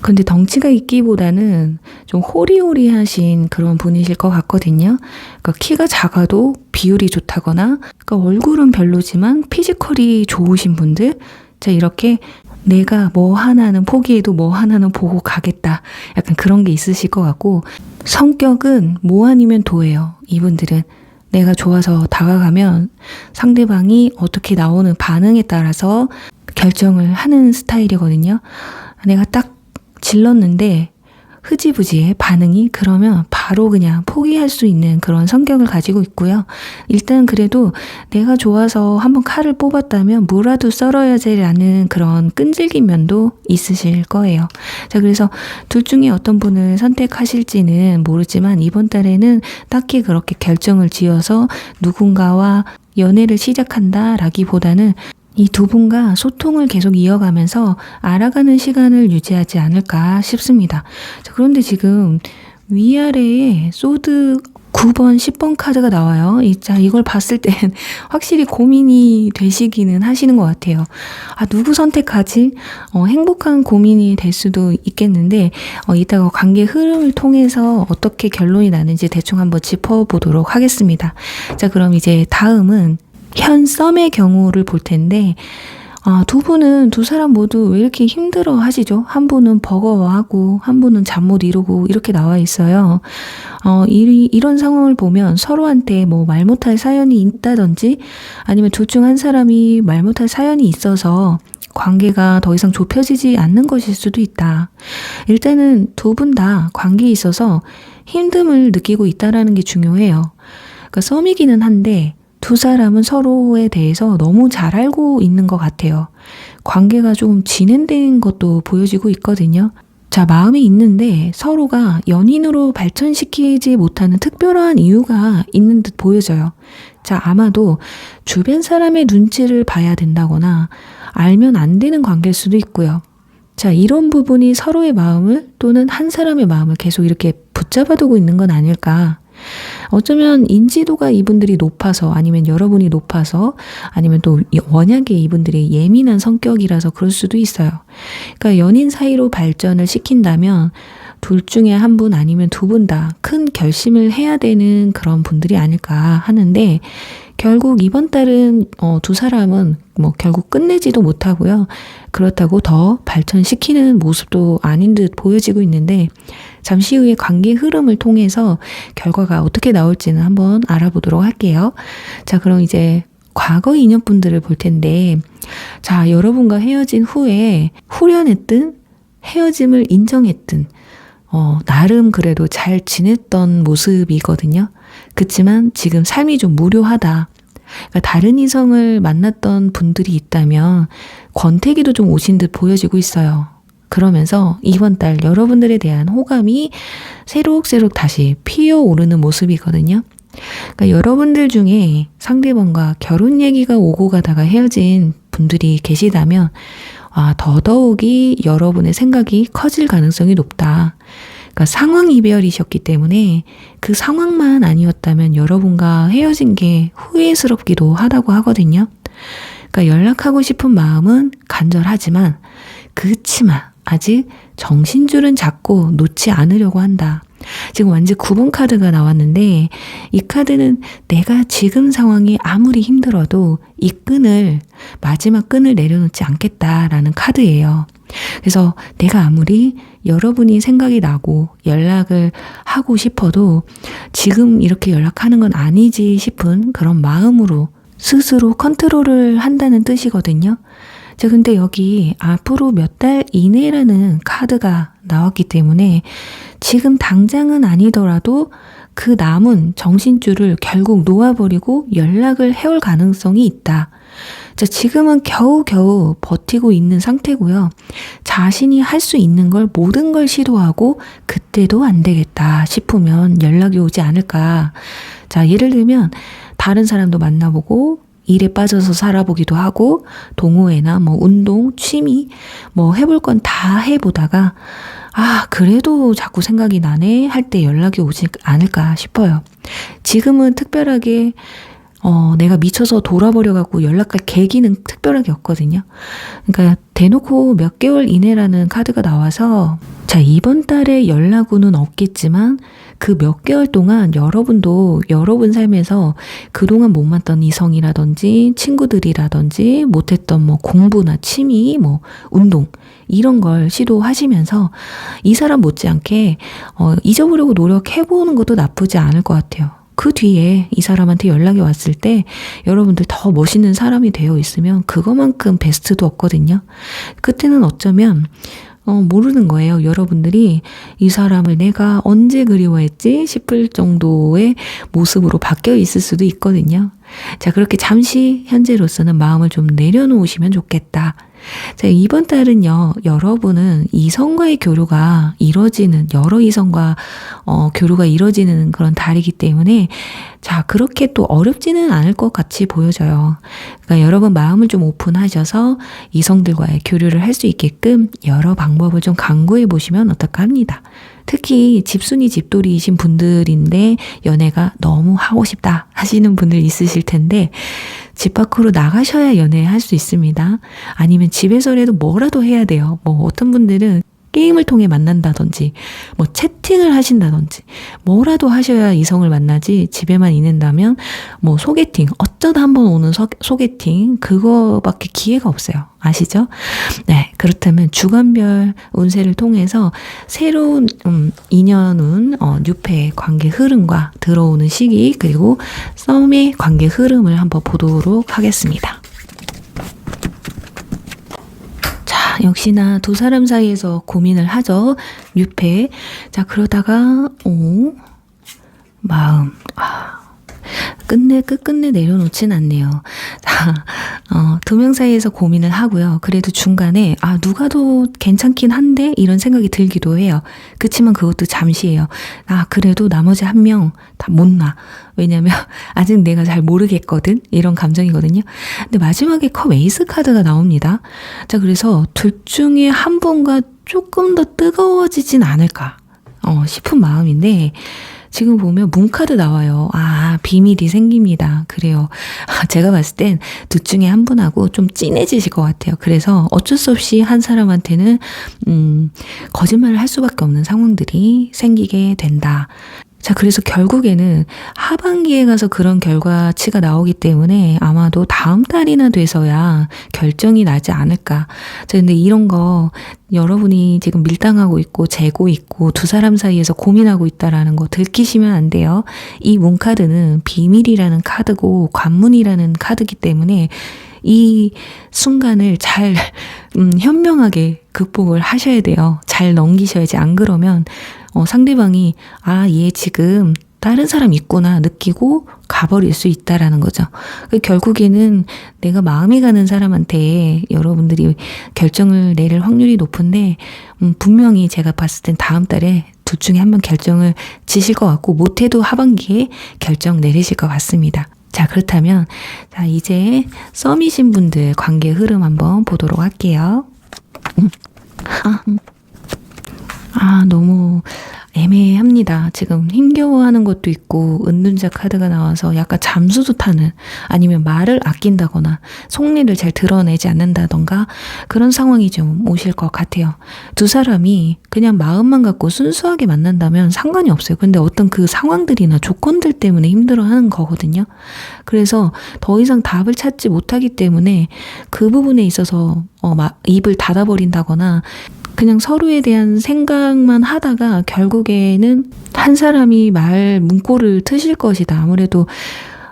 Speaker 1: 근데 덩치가 있기보다는 좀 호리호리하신 그런 분이실 것 같거든요. 그러니까 키가 작아도 비율이 좋다거나, 그러니까 얼굴은 별로지만 피지컬이 좋으신 분들, 자, 이렇게 내가 뭐 하나는 포기해도 뭐 하나는 보고 가겠다. 약간 그런 게 있으실 것 같고, 성격은 뭐 아니면 도예요. 이분들은. 내가 좋아서 다가가면 상대방이 어떻게 나오는 반응에 따라서 결정을 하는 스타일이거든요. 내가 딱 질렀는데 흐지부지해 반응이, 그러면 바로 그냥 포기할 수 있는 그런 성격을 가지고 있고요. 일단 그래도 내가 좋아서 한번 칼을 뽑았다면 무라도 썰어야지라는 그런 끈질긴 면도 있으실 거예요. 자, 그래서 둘 중에 어떤 분을 선택하실지는 모르지만 이번 달에는 딱히 그렇게 결정을 지어서 누군가와 연애를 시작한다라기보다는 이 두 분과 소통을 계속 이어가면서 알아가는 시간을 유지하지 않을까 싶습니다. 자, 그런데 지금 위아래에 소드 9번, 10번 카드가 나와요. 자, 이걸 봤을 땐 확실히 고민이 되시기는 하시는 것 같아요. 아, 누구 선택하지? 행복한 고민이 될 수도 있겠는데, 이따가 관계 흐름을 통해서 어떻게 결론이 나는지 대충 한번 짚어보도록 하겠습니다. 자, 그럼 이제 다음은 현 썸의 경우를 볼 텐데, 두 사람 모두 왜 이렇게 힘들어 하시죠? 한 분은 버거워하고 한 분은 잠 못 이루고 이렇게 나와 있어요. 이런 상황을 보면 서로한테 뭐 말 못할 사연이 있다든지, 아니면 둘 중 한 사람이 말 못할 사연이 있어서 관계가 더 이상 좁혀지지 않는 것일 수도 있다. 일단은 두 분 다 관계에 있어서 힘듦을 느끼고 있다라는 게 중요해요. 그러니까 썸이기는 한데 두 사람은 서로에 대해서 너무 잘 알고 있는 것 같아요. 관계가 좀 진행된 것도 보여지고 있거든요. 자, 마음이 있는데 서로가 연인으로 발전시키지 못하는 특별한 이유가 있는 듯 보여져요. 자, 아마도 주변 사람의 눈치를 봐야 된다거나 알면 안 되는 관계일 수도 있고요. 자, 이런 부분이 서로의 마음을, 또는 한 사람의 마음을 계속 이렇게 붙잡아두고 있는 건 아닐까. 어쩌면 인지도가 이분들이 높아서, 아니면 여러분이 높아서, 아니면 또 워낙에 이분들이 예민한 성격이라서 그럴 수도 있어요. 그러니까 연인 사이로 발전을 시킨다면 둘 중에 한 분 아니면 두 분 다 큰 결심을 해야 되는 그런 분들이 아닐까 하는데, 결국 이번 달은 두 사람은 뭐 결국 끝내지도 못하고요. 그렇다고 더 발전시키는 모습도 아닌 듯 보여지고 있는데, 잠시 후에 관계 흐름을 통해서 결과가 어떻게 나올지는 한번 알아보도록 할게요. 자, 그럼 이제 과거 인연분들을 볼 텐데, 자, 여러분과 헤어진 후에 후련했든 헤어짐을 인정했든 나름 그래도 잘 지냈던 모습이거든요. 그치만 지금 삶이 좀 무료하다. 그러니까 다른 이성을 만났던 분들이 있다면 권태기도 좀 오신 듯 보여지고 있어요. 그러면서 이번 달 여러분들에 대한 호감이 새록새록 다시 피어오르는 모습이거든요. 그러니까 여러분들 중에 상대방과 결혼 얘기가 오고 가다가 헤어진 분들이 계시다면 더더욱이 여러분의 생각이 커질 가능성이 높다. 그러니까 상황 이별이셨기 때문에 그 상황만 아니었다면 여러분과 헤어진 게 후회스럽기도 하다고 하거든요. 그러니까 연락하고 싶은 마음은 간절하지만 그치만 아직 정신줄은 잡고 놓지 않으려고 한다. 지금 완전 9번 카드가 나왔는데 이 카드는 내가 지금 상황이 아무리 힘들어도 이 마지막 끈을 내려놓지 않겠다라는 카드예요. 그래서 내가 아무리 여러분이 생각이 나고 연락을 하고 싶어도 지금 이렇게 연락하는 건 아니지 싶은 그런 마음으로 스스로 컨트롤을 한다는 뜻이거든요. 자, 근데 여기 앞으로 몇 달 이내라는 카드가 나왔기 때문에 지금 당장은 아니더라도 그 남은 정신줄을 결국 놓아버리고 연락을 해올 가능성이 있다. 자, 지금은 겨우겨우 버티고 있는 상태고요. 자신이 할 수 있는 걸 모든 걸 시도하고 그때도 안 되겠다 싶으면 연락이 오지 않을까. 자, 예를 들면 다른 사람도 만나보고 일에 빠져서 살아보기도 하고 동호회나 운동, 취미 해볼 건 다 해보다가 그래도 자꾸 생각이 나네 할 때 연락이 오지 않을까 싶어요. 지금은 특별하게 내가 미쳐서 돌아버려갖고 연락할 계기는 특별하게 없거든요. 그러니까 대놓고 몇 개월 이내라는 카드가 나와서 자, 이번 달에 연락은 없겠지만 그 몇 개월 동안 여러분도 여러분 삶에서 그동안 못 만났던 이성이라든지 친구들이라든지 못했던 공부나 취미, 운동 이런 걸 시도하시면서 이 사람 못지않게 잊어보려고 노력해보는 것도 나쁘지 않을 것 같아요. 그 뒤에 이 사람한테 연락이 왔을 때 여러분들 더 멋있는 사람이 되어 있으면 그거만큼 베스트도 없거든요. 그때는 어쩌면 모르는 거예요. 여러분들이 이 사람을 내가 언제 그리워했지 싶을 정도의 모습으로 바뀌어 있을 수도 있거든요. 자, 그렇게 잠시 현재로서는 마음을 좀 내려놓으시면 좋겠다. 자, 이번 달은요, 여러분은 이성과의 교류가 이뤄지는, 여러 이성과 교류가 이뤄지는 그런 달이기 때문에, 자, 그렇게 또 어렵지는 않을 것 같이 보여져요. 그러니까 여러분 마음을 좀 오픈하셔서 이성들과의 교류를 할 수 있게끔 여러 방법을 좀 강구해 보시면 어떨까 합니다. 특히 집순이 집돌이이신 분들인데 연애가 너무 하고 싶다 하시는 분들 있으실 텐데 집 밖으로 나가셔야 연애할 수 있습니다. 아니면 집에서라도 뭐라도 해야 돼요. 어떤 분들은 게임을 통해 만난다든지 채팅을 하신다든지 뭐라도 하셔야 이성을 만나지 집에만 있는다면 소개팅 어쩌다 한번 오는 소개팅 그거밖에 기회가 없어요. 아시죠? 네, 그렇다면 주간별 운세를 통해서 새로운 인연운 뉴페의 관계 흐름과 들어오는 시기 그리고 썸의 관계 흐름을 한번 보도록 하겠습니다. 역시나 두 사람 사이에서 고민을 하죠. 뉴페. 자, 그러다가 마음. 끝끝내 내려놓진 않네요. 두 명 사이에서 고민을 하고요. 그래도 중간에 누가 더 괜찮긴 한데 이런 생각이 들기도 해요. 그치만 그것도 잠시예요. 그래도 나머지 한 명 다 못 놔. 왜냐면 아직 내가 잘 모르겠거든. 이런 감정이거든요. 근데 마지막에 컵 에이스 카드가 나옵니다. 자, 그래서 둘 중에 한 분과 조금 더 뜨거워지진 않을까 싶은 마음인데 지금 보면 문카드 나와요. 비밀이 생깁니다. 그래요. 제가 봤을 땐 둘 중에 한 분하고 좀 진해지실 것 같아요. 그래서 어쩔 수 없이 한 사람한테는 거짓말을 할 수밖에 없는 상황들이 생기게 된다. 자, 그래서 결국에는 하반기에 가서 그런 결과치가 나오기 때문에 아마도 다음 달이나 돼서야 결정이 나지 않을까. 자, 근데 이런 거 여러분이 지금 밀당하고 있고 재고 있고 두 사람 사이에서 고민하고 있다라는 거 들키시면 안 돼요. 이 문카드는 비밀이라는 카드고 관문이라는 카드이기 때문에 이 순간을 잘 현명하게 극복을 하셔야 돼요. 잘 넘기셔야지. 안 그러면 상대방이 얘 지금 다른 사람 있구나 느끼고 가버릴 수 있다라는 거죠. 결국에는 내가 마음이 가는 사람한테 여러분들이 결정을 내릴 확률이 높은데 분명히 제가 봤을 땐 다음 달에 둘 중에 한 번 결정을 지실 것 같고 못해도 하반기에 결정 내리실 것 같습니다. 자, 그렇다면 자 이제 썸이신 분들 관계 흐름 한번 보도록 할게요. 너무 애매합니다. 지금 힘겨워하는 것도 있고 은둔자 카드가 나와서 약간 잠수도 타는, 아니면 말을 아낀다거나 속내를 잘 드러내지 않는다던가 그런 상황이 좀 오실 것 같아요. 두 사람이 그냥 마음만 갖고 순수하게 만난다면 상관이 없어요. 근데 어떤 그 상황들이나 조건들 때문에 힘들어하는 거거든요. 그래서 더 이상 답을 찾지 못하기 때문에 그 부분에 있어서 입을 닫아버린다거나 그냥 서로에 대한 생각만 하다가 결국에는 한 사람이 말 문고를 트실 것이다. 아무래도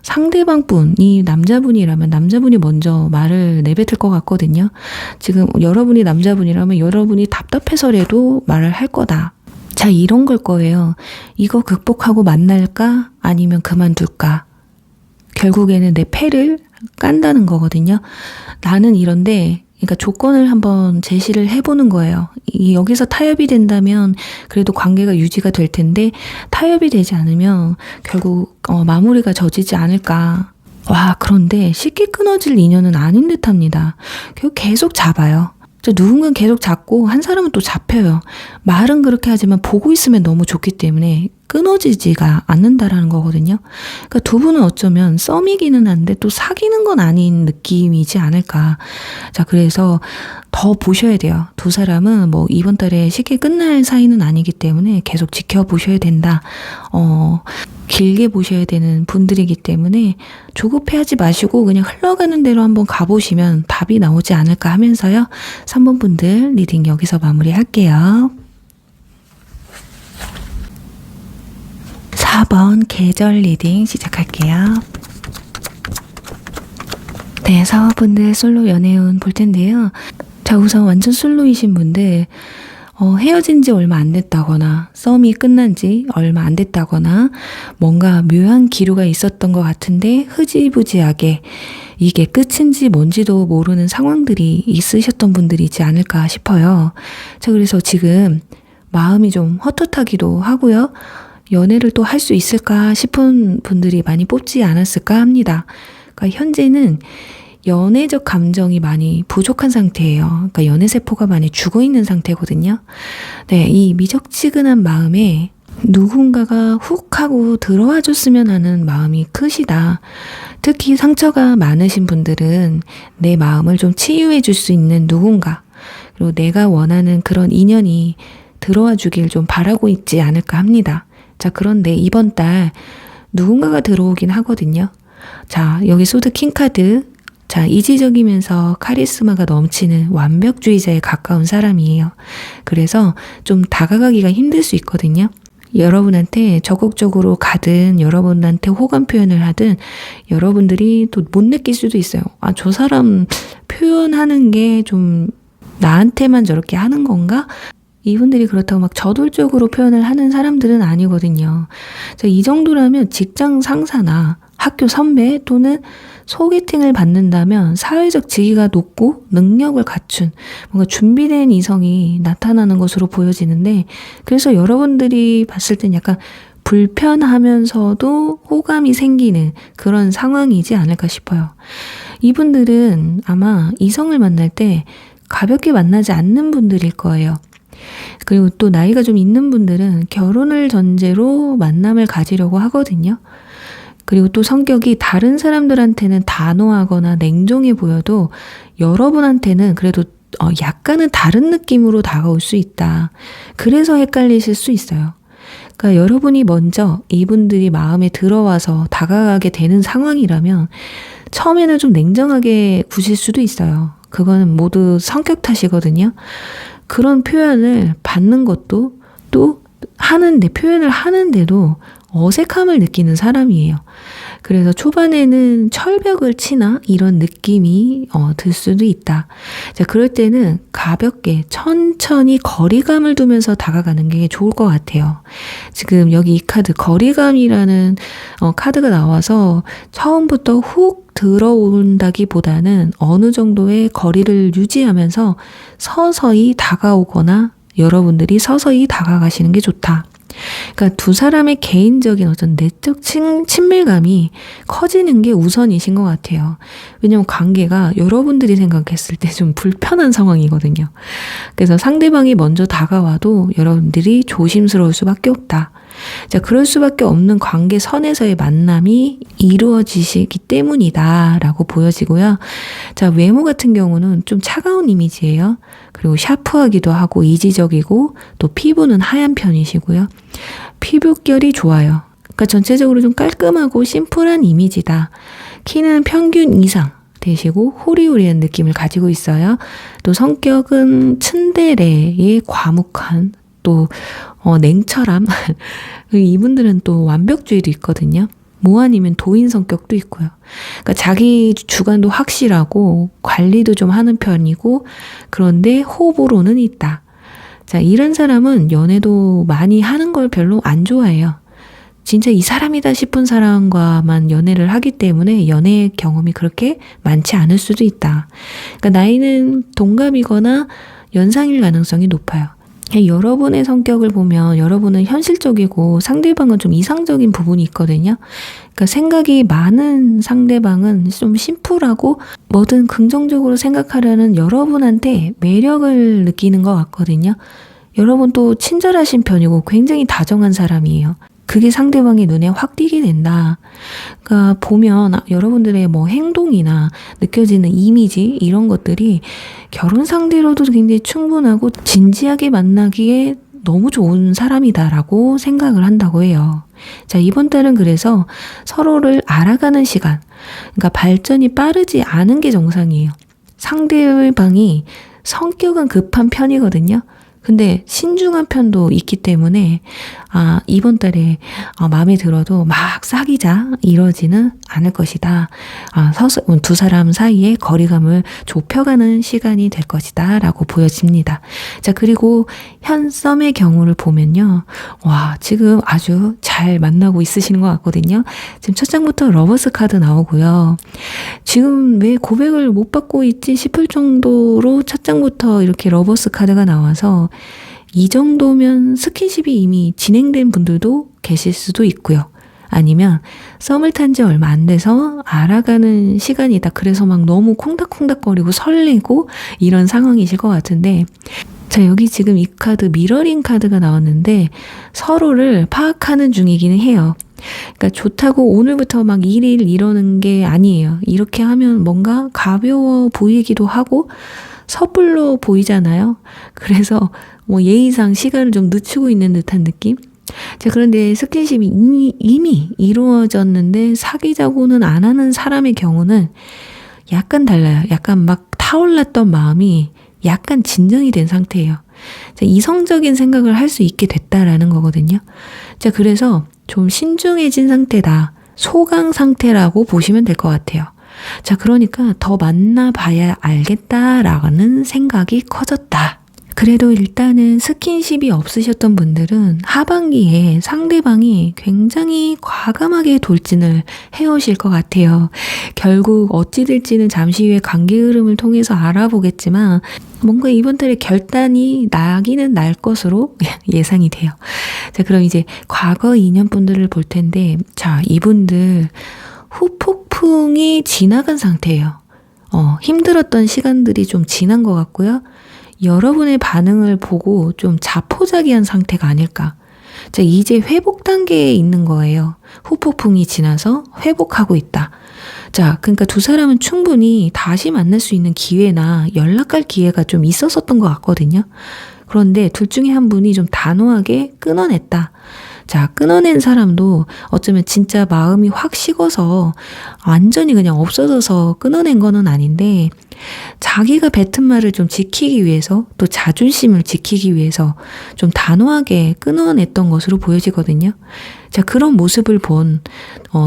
Speaker 1: 상대방분이 남자분이라면 남자분이 먼저 말을 내뱉을 것 같거든요. 지금 여러분이 남자분이라면 여러분이 답답해서라도 말을 할 거다. 자, 이런 걸 거예요. 이거 극복하고 만날까? 아니면 그만둘까? 결국에는 내 패를 깐다는 거거든요. 나는 이런데 그러니까 조건을 한번 제시를 해보는 거예요. 여기서 타협이 된다면 그래도 관계가 유지가 될 텐데 타협이 되지 않으면 결국 마무리가 져지지 않을까. 그런데 쉽게 끊어질 인연은 아닌 듯합니다. 결국 계속 잡아요. 누군가는 계속 잡고 한 사람은 또 잡혀요. 말은 그렇게 하지만 보고 있으면 너무 좋기 때문에 끊어지지가 않는다라는 거거든요. 그러니까 두 분은 어쩌면 썸이기는 한데 또 사귀는 건 아닌 느낌이지 않을까. 자, 그래서 더 보셔야 돼요. 두 사람은 뭐 이번 달에 쉽게 끝날 사이는 아니기 때문에 계속 지켜보셔야 된다. 길게 보셔야 되는 분들이기 때문에 조급해하지 마시고 그냥 흘러가는 대로 한번 가보시면 답이 나오지 않을까 하면서요. 3번 분들 리딩 여기서 마무리할게요. 4번 계절 리딩 시작할게요. 네, 4번 분들 솔로 연애운 볼 텐데요. 자, 우선 완전 솔로이신 분들 헤어진 지 얼마 안 됐다거나 썸이 끝난 지 얼마 안 됐다거나 뭔가 묘한 기류가 있었던 것 같은데 흐지부지하게 이게 끝인지 뭔지도 모르는 상황들이 있으셨던 분들이지 않을까 싶어요. 자, 그래서 지금 마음이 좀 헛헛하기도 하고요. 연애를 또 할 수 있을까 싶은 분들이 많이 뽑지 않았을까 합니다. 그러니까 현재는 연애적 감정이 많이 부족한 상태예요. 그러니까 연애세포가 많이 죽어있는 상태거든요. 네, 이 미적지근한 마음에 누군가가 훅 하고 들어와 줬으면 하는 마음이 크시다. 특히 상처가 많으신 분들은 내 마음을 좀 치유해 줄 수 있는 누군가, 그리고 내가 원하는 그런 인연이 들어와 주길 좀 바라고 있지 않을까 합니다. 자, 그런데 이번 달 누군가가 들어오긴 하거든요. 자, 여기 소드 킹카드. 자, 이지적이면서 카리스마가 넘치는 완벽주의자에 가까운 사람이에요. 그래서 좀 다가가기가 힘들 수 있거든요. 여러분한테 적극적으로 가든 여러분한테 호감 표현을 하든 여러분들이 또 못 느낄 수도 있어요. 저 사람 표현하는 게 좀 나한테만 저렇게 하는 건가? 이분들이 그렇다고 막 저돌적으로 표현을 하는 사람들은 아니거든요. 자, 이 정도라면 직장 상사나 학교 선배 또는 소개팅을 받는다면 사회적 지위가 높고 능력을 갖춘 뭔가 준비된 이성이 나타나는 것으로 보여지는데, 그래서 여러분들이 봤을 땐 약간 불편하면서도 호감이 생기는 그런 상황이지 않을까 싶어요. 이분들은 아마 이성을 만날 때 가볍게 만나지 않는 분들일 거예요. 그리고 또 나이가 좀 있는 분들은 결혼을 전제로 만남을 가지려고 하거든요. 그리고 또 성격이 다른 사람들한테는 단호하거나 냉정해 보여도 여러분한테는 그래도 약간은 다른 느낌으로 다가올 수 있다. 그래서 헷갈리실 수 있어요. 그러니까 여러분이 먼저 이분들이 마음에 들어와서 다가가게 되는 상황이라면 처음에는 좀 냉정하게 구실 수도 있어요. 그거는 모두 성격 탓이거든요. 그런 표현을 받는 것도 또 표현을 하는데도 어색함을 느끼는 사람이에요. 그래서 초반에는 철벽을 치나 이런 느낌이 들 수도 있다. 자, 그럴 때는 가볍게 천천히 거리감을 두면서 다가가는 게 좋을 것 같아요. 지금 여기 이 카드 거리감이라는 카드가 나와서 처음부터 훅 들어온다기보다는 어느 정도의 거리를 유지하면서 서서히 다가오거나 여러분들이 서서히 다가가시는 게 좋다. 그러니까 두 사람의 개인적인 어떤 내적 친밀감이 커지는 게 우선이신 것 같아요. 왜냐면 관계가 여러분들이 생각했을 때 좀 불편한 상황이거든요. 그래서 상대방이 먼저 다가와도 여러분들이 조심스러울 수밖에 없다. 자, 그럴 수밖에 없는 관계선에서의 만남이 이루어지시기 때문이다 라고 보여지고요. 자, 외모 같은 경우는 좀 차가운 이미지예요. 그리고 샤프하기도 하고 이지적이고 또 피부는 하얀 편이시고요. 피부결이 좋아요. 그러니까 전체적으로 좀 깔끔하고 심플한 이미지다. 키는 평균 이상 되시고 호리호리한 느낌을 가지고 있어요. 또 성격은 츤데레의 과묵한 또 냉철함. 이분들은 또 완벽주의도 있거든요. 뭐 아니면 도인 성격도 있고요. 그러니까 자기 주관도 확실하고 관리도 좀 하는 편이고 그런데 호불호는 있다. 자, 이런 사람은 연애도 많이 하는 걸 별로 안 좋아해요. 진짜 이 사람이다 싶은 사람과만 연애를 하기 때문에 연애 경험이 그렇게 많지 않을 수도 있다. 그러니까 나이는 동갑이거나 연상일 가능성이 높아요. 여러분의 성격을 보면 여러분은 현실적이고 상대방은 좀 이상적인 부분이 있거든요. 그러니까 생각이 많은 상대방은 좀 심플하고 뭐든 긍정적으로 생각하려는 여러분한테 매력을 느끼는 것 같거든요. 여러분 또 친절하신 편이고 굉장히 다정한 사람이에요. 그게 상대방의 눈에 확 띄게 된다. 그러니까 보면 여러분들의 뭐 행동이나 느껴지는 이미지 이런 것들이 결혼 상대로도 굉장히 충분하고 진지하게 만나기에 너무 좋은 사람이다라고 생각을 한다고 해요. 자, 이번 달은 그래서 서로를 알아가는 시간, 그러니까 발전이 빠르지 않은 게 정상이에요. 상대방이 성격은 급한 편이거든요. 근데 신중한 편도 있기 때문에 이번 달에 마음에 들어도 막 사귀자 이러지는 않을 것이다. 두 사람 사이에 거리감을 좁혀가는 시간이 될 것이다 라고 보여집니다. 자, 그리고 현 썸의 경우를 보면요. 와, 지금 아주 잘 만나고 있으시는 것 같거든요. 지금 첫 장부터 러버스 카드 나오고요. 지금 왜 고백을 못 받고 있지 싶을 정도로 첫 장부터 이렇게 러버스 카드가 나와서 이 정도면 스킨십이 이미 진행된 분들도 계실 수도 있고요. 아니면 썸을 탄 지 얼마 안 돼서 알아가는 시간이다. 그래서 막 너무 콩닥콩닥거리고 설레고 이런 상황이실 것 같은데, 자, 여기 지금 이 카드 미러링 카드가 나왔는데 서로를 파악하는 중이기는 해요. 그러니까 좋다고 오늘부터 막 일일 이러는 게 아니에요. 이렇게 하면 뭔가 가벼워 보이기도 하고 섣불러 보이잖아요. 그래서 뭐 예의상 시간을 좀 늦추고 있는 듯한 느낌? 자, 그런데 스킨십이 이미 이루어졌는데 사귀자고는 안 하는 사람의 경우는 약간 달라요. 약간 막 타올랐던 마음이 약간 진정이 된 상태예요. 자, 이성적인 생각을 할 수 있게 됐다라는 거거든요. 자, 그래서 좀 신중해진 상태다. 소강 상태라고 보시면 될 것 같아요. 자, 그러니까 더 만나봐야 알겠다라는 생각이 커졌다. 그래도 일단은 스킨십이 없으셨던 분들은 하반기에 상대방이 굉장히 과감하게 돌진을 해오실 것 같아요. 결국 어찌 될지는 잠시 후에 관계 흐름을 통해서 알아보겠지만 뭔가 이번 달에 결단이 나기는 날 것으로 예상이 돼요. 자, 그럼 이제 과거 인연분들을 볼 텐데, 자, 이분들 후폭풍이 지나간 상태예요. 힘들었던 시간들이 좀 지난 것 같고요. 여러분의 반응을 보고 좀 자포자기한 상태가 아닐까. 자, 이제 회복 단계에 있는 거예요. 후폭풍이 지나서 회복하고 있다. 자, 그러니까 두 사람은 충분히 다시 만날 수 있는 기회나 연락할 기회가 좀 있었었던 것 같거든요. 그런데 둘 중에 한 분이 좀 단호하게 끊어냈다. 자, 끊어낸 사람도 어쩌면 진짜 마음이 확 식어서 완전히 그냥 없어져서 끊어낸 거는 아닌데, 자기가 뱉은 말을 좀 지키기 위해서 또 자존심을 지키기 위해서 좀 단호하게 끊어냈던 것으로 보여지거든요. 자, 그런 모습을 본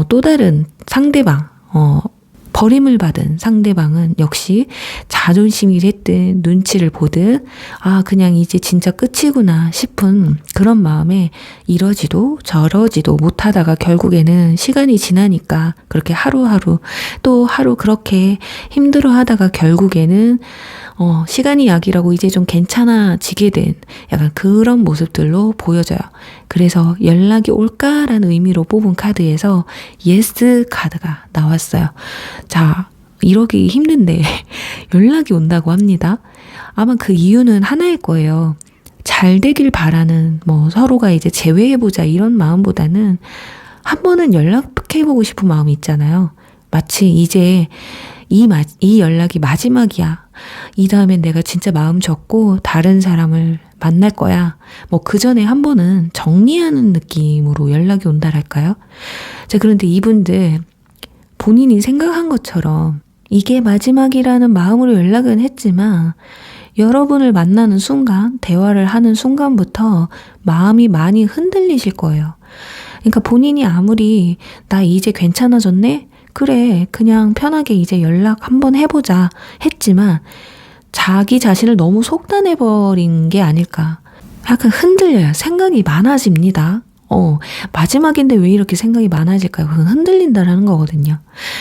Speaker 1: 또 다른 상대방, 버림을 받은 상대방은 역시 자존심이 됐든 눈치를 보든 그냥 이제 진짜 끝이구나 싶은 그런 마음에 이러지도 저러지도 못하다가 결국에는 시간이 지나니까 그렇게 하루하루 또 하루 그렇게 힘들어하다가 결국에는 시간이 약이라고 이제 좀 괜찮아지게 된 약간 그런 모습들로 보여져요. 그래서 연락이 올까라는 의미로 뽑은 카드에서 예스 카드가 나왔어요. 자, 이러기 힘든데 연락이 온다고 합니다. 아마 그 이유는 하나일 거예요. 잘 되길 바라는 서로가 이제 재회해보자 이런 마음보다는 한 번은 연락해보고 싶은 마음이 있잖아요. 마치 이제 이 연락이 마지막이야. 이 다음엔 내가 진짜 마음 접고 다른 사람을 만날 거야. 그 전에 한 번은 정리하는 느낌으로 연락이 온다랄까요? 자, 그런데 이분들 본인이 생각한 것처럼 이게 마지막이라는 마음으로 연락은 했지만 여러분을 만나는 순간, 대화를 하는 순간부터 마음이 많이 흔들리실 거예요. 그러니까 본인이 아무리 나 이제 괜찮아졌네? 그래, 그냥 편하게 이제 연락 한번 해보자 했지만 자기 자신을 너무 속단해버린 게 아닐까. 약간 흔들려요. 생각이 많아집니다. 마지막인데 왜 이렇게 생각이 많아질까요? 그건 흔들린다라는 거거든요.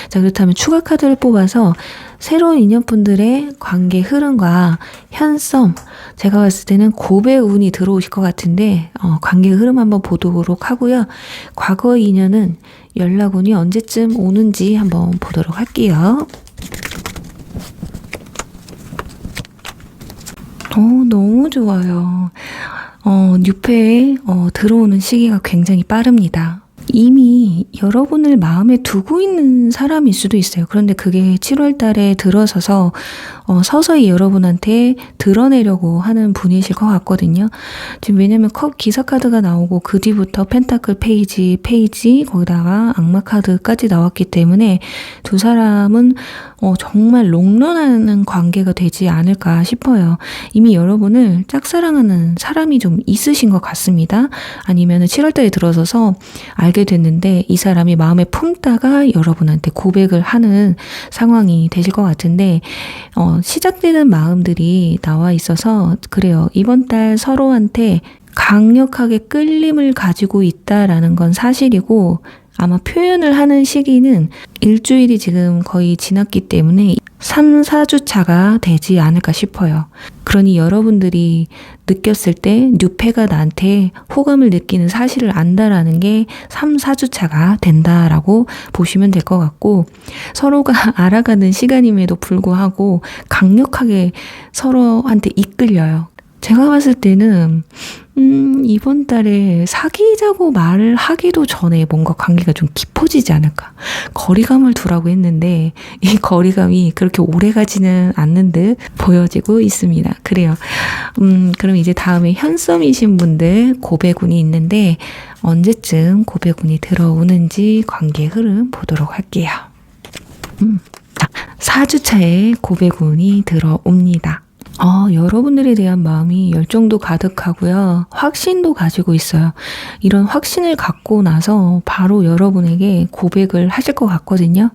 Speaker 1: 자, 그렇다면 추가 카드를 뽑아서 새로운 인연분들의 관계 흐름과 현썸, 제가 봤을 때는 고백 운이 들어오실 것 같은데 관계 흐름 한번 보도록 하고요. 과거 인연은 연락 운이 언제쯤 오는지 한번 보도록 할게요. 너무 좋아요. 뉴페에 들어오는 시기가 굉장히 빠릅니다. 이미 여러분을 마음에 두고 있는 사람일 수도 있어요. 그런데 그게 7월 달에 들어서서 서서히 여러분한테 드러내려고 하는 분이실 것 같거든요. 지금 왜냐면 컵 기사 카드가 나오고 그 뒤부터 펜타클 페이지 거기다가 악마 카드까지 나왔기 때문에 두 사람은 정말 롱런하는 관계가 되지 않을까 싶어요. 이미 여러분을 짝사랑하는 사람이 좀 있으신 것 같습니다. 아니면 7월 달에 들어서서 알게 됐는데 이 사람이 마음에 품다가 여러분한테 고백을 하는 상황이 되실 것 같은데 시작되는 마음들이 나와 있어서 그래요. 이번 달 서로한테 강력하게 끌림을 가지고 있다라는 건 사실이고 아마 표현을 하는 시기는 일주일이 지금 거의 지났기 때문에 3, 4주 차가 되지 않을까 싶어요. 그러니 여러분들이 느꼈을 때 뉴페가 나한테 호감을 느끼는 사실을 안다라는 게 3, 4주 차가 된다라고 보시면 될 것 같고 서로가 알아가는 시간임에도 불구하고 강력하게 서로한테 이끌려요. 제가 봤을 때는 이번 달에 사귀자고 말을 하기도 전에 뭔가 관계가 좀 깊어지지 않을까. 거리감을 두라고 했는데 이 거리감이 그렇게 오래 가지는 않는 듯 보여지고 있습니다. 그래요. 그럼 이제 다음에 현썸이신 분들 고백운이 있는데 언제쯤 고백운이 들어오는지 관계 흐름 보도록 할게요. 4주차에 고백운이 들어옵니다. 여러분들에 대한 마음이 열정도 가득하고요. 확신도 가지고 있어요. 이런 확신을 갖고 나서 바로 여러분에게 고백을 하실 것 같거든요.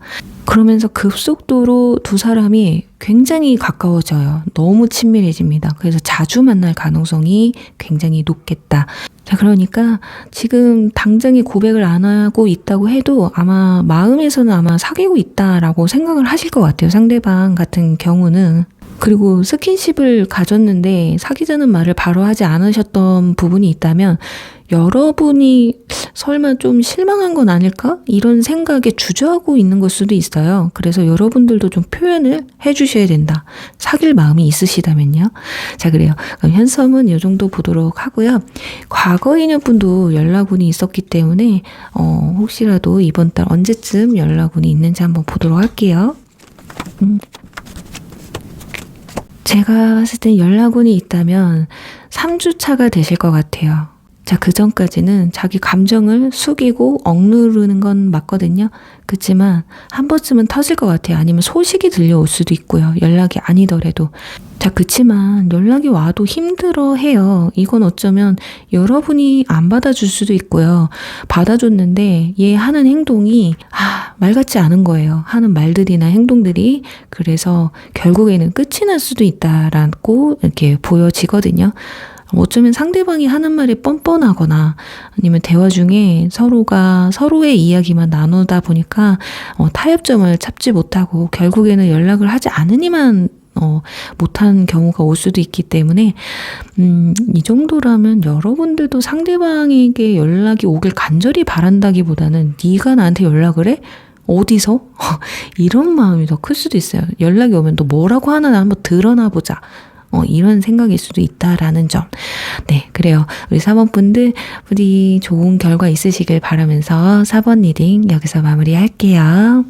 Speaker 1: 그러면서 급속도로 두 사람이 굉장히 가까워져요. 너무 친밀해집니다. 그래서 자주 만날 가능성이 굉장히 높겠다. 자, 그러니까 지금 당장에 고백을 안 하고 있다고 해도 아마 마음에서는 아마 사귀고 있다라고 생각을 하실 것 같아요. 상대방 같은 경우는. 그리고 스킨십을 가졌는데 사귀자는 말을 바로 하지 않으셨던 부분이 있다면 여러분이 설마 좀 실망한 건 아닐까? 이런 생각에 주저하고 있는 걸 수도 있어요. 그래서 여러분들도 좀 표현을 해주셔야 된다. 사귈 마음이 있으시다면요. 자, 그래요. 그럼 현섬은 이 정도 보도록 하고요. 과거 인연분도 연락운이 있었기 때문에 혹시라도 이번 달 언제쯤 연락운이 있는지 한번 보도록 할게요. 제가 봤을 땐 연락운이 있다면 3주 차가 되실 것 같아요. 자, 그 전까지는 자기 감정을 숙이고 억누르는 건 맞거든요. 그렇지만 한 번쯤은 터질 것 같아요. 아니면 소식이 들려올 수도 있고요. 연락이 아니더라도. 자, 그치만 연락이 와도 힘들어 해요. 이건 어쩌면 여러분이 안 받아줄 수도 있고요. 받아줬는데 얘 하는 행동이 말 같지 않은 거예요. 하는 말들이나 행동들이. 그래서 결국에는 끝이 날 수도 있다라고 이렇게 보여지거든요. 어쩌면 상대방이 하는 말이 뻔뻔하거나 아니면 대화 중에 서로가 서로의 이야기만 나누다 보니까 타협점을 찾지 못하고 결국에는 연락을 하지 않으니만 못한 경우가 올 수도 있기 때문에 이 정도라면 여러분들도 상대방에게 연락이 오길 간절히 바란다기보다는 네가 나한테 연락을 해? 어디서? 이런 마음이 더 클 수도 있어요. 연락이 오면 또 뭐라고 하나 한번 드러나 보자. 이런 생각일 수도 있다라는 점. 네, 그래요. 우리 4번 분들 부디 좋은 결과 있으시길 바라면서 4번 리딩 여기서 마무리할게요.